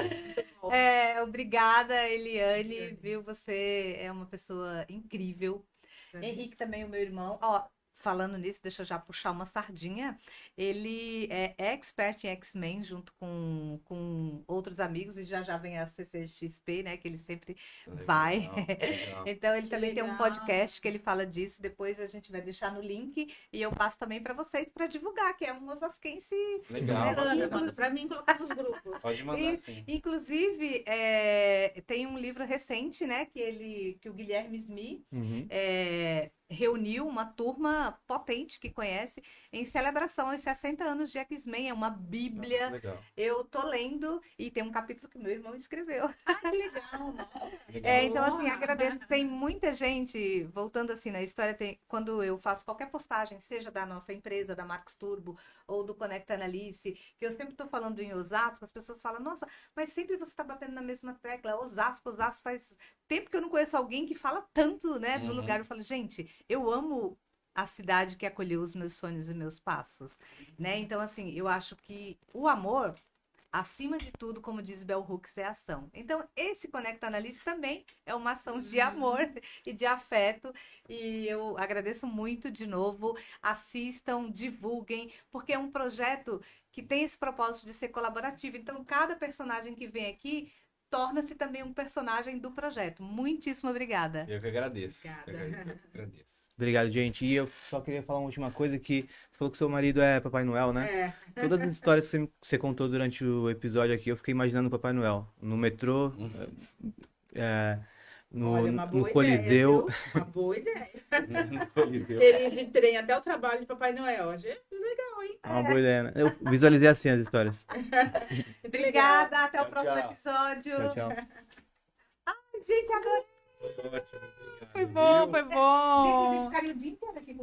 Obrigada, Eliane, viu? Você é uma pessoa incrível. Henrique também, o meu irmão. Ó, falando nisso, deixa eu já puxar uma sardinha. Ele é expert em X-Men junto com outros amigos, e já vem a CCXP, né? Que ele sempre vai. Legal. Então, ele Que também tem um legal. podcast que ele fala disso. Depois a gente vai deixar no link e eu passo também para vocês para divulgar, que é um osasquense. Legal. Manda para mim colocar nos grupos. Pode mandar, sim. Inclusive, tem um livro recente, né? Que o Guilherme Smith reuniu uma turma potente que conhece em celebração aos 60 anos de X-Men. É uma bíblia. Nossa, legal. Eu tô lendo e tem um capítulo que meu irmão escreveu. Que legal. Legal. Então, assim, agradeço. Tem muita gente, voltando assim na história, quando eu faço qualquer postagem, seja da nossa empresa, da Marcos Turbo, ou do Conecta Analice, que eu sempre tô falando em Osasco, as pessoas falam, nossa, mas sempre você tá batendo na mesma tecla. Osasco faz tempo que eu não conheço alguém que fala tanto, né, do lugar. Eu falo, gente, eu amo a cidade que acolheu os meus sonhos e meus passos, né? Então, assim, eu acho que o amor, acima de tudo, como diz Bell Hooks, é ação. Então, esse Conecta Análise também é uma ação de amor e de afeto. E eu agradeço muito de novo. Assistam, divulguem, porque é um projeto que tem esse propósito de ser colaborativo. Então, cada personagem que vem aqui torna-se também um personagem do projeto. Muitíssimo obrigada. Eu que agradeço. Obrigada. Eu que agradeço. Obrigado, gente. E eu só queria falar uma última coisa, que você falou que seu marido é Papai Noel, né? Todas as histórias que você contou durante o episódio aqui, eu fiquei imaginando o Papai Noel. No metrô, Olha, uma boa no Coliseu. ideia, viu? Uma boa ideia. No Coliseu. Ele de trem até o trabalho de Papai Noel. Achei legal, hein? É uma boa ideia, né? Eu visualizei assim as histórias. Obrigada, até o Tchau, próximo tchau. episódio. Tchau, tchau. Gente, adorei. Ótimo, obrigado. Foi bom, foi bom. Gente, eu ficaria o dia inteiro aqui com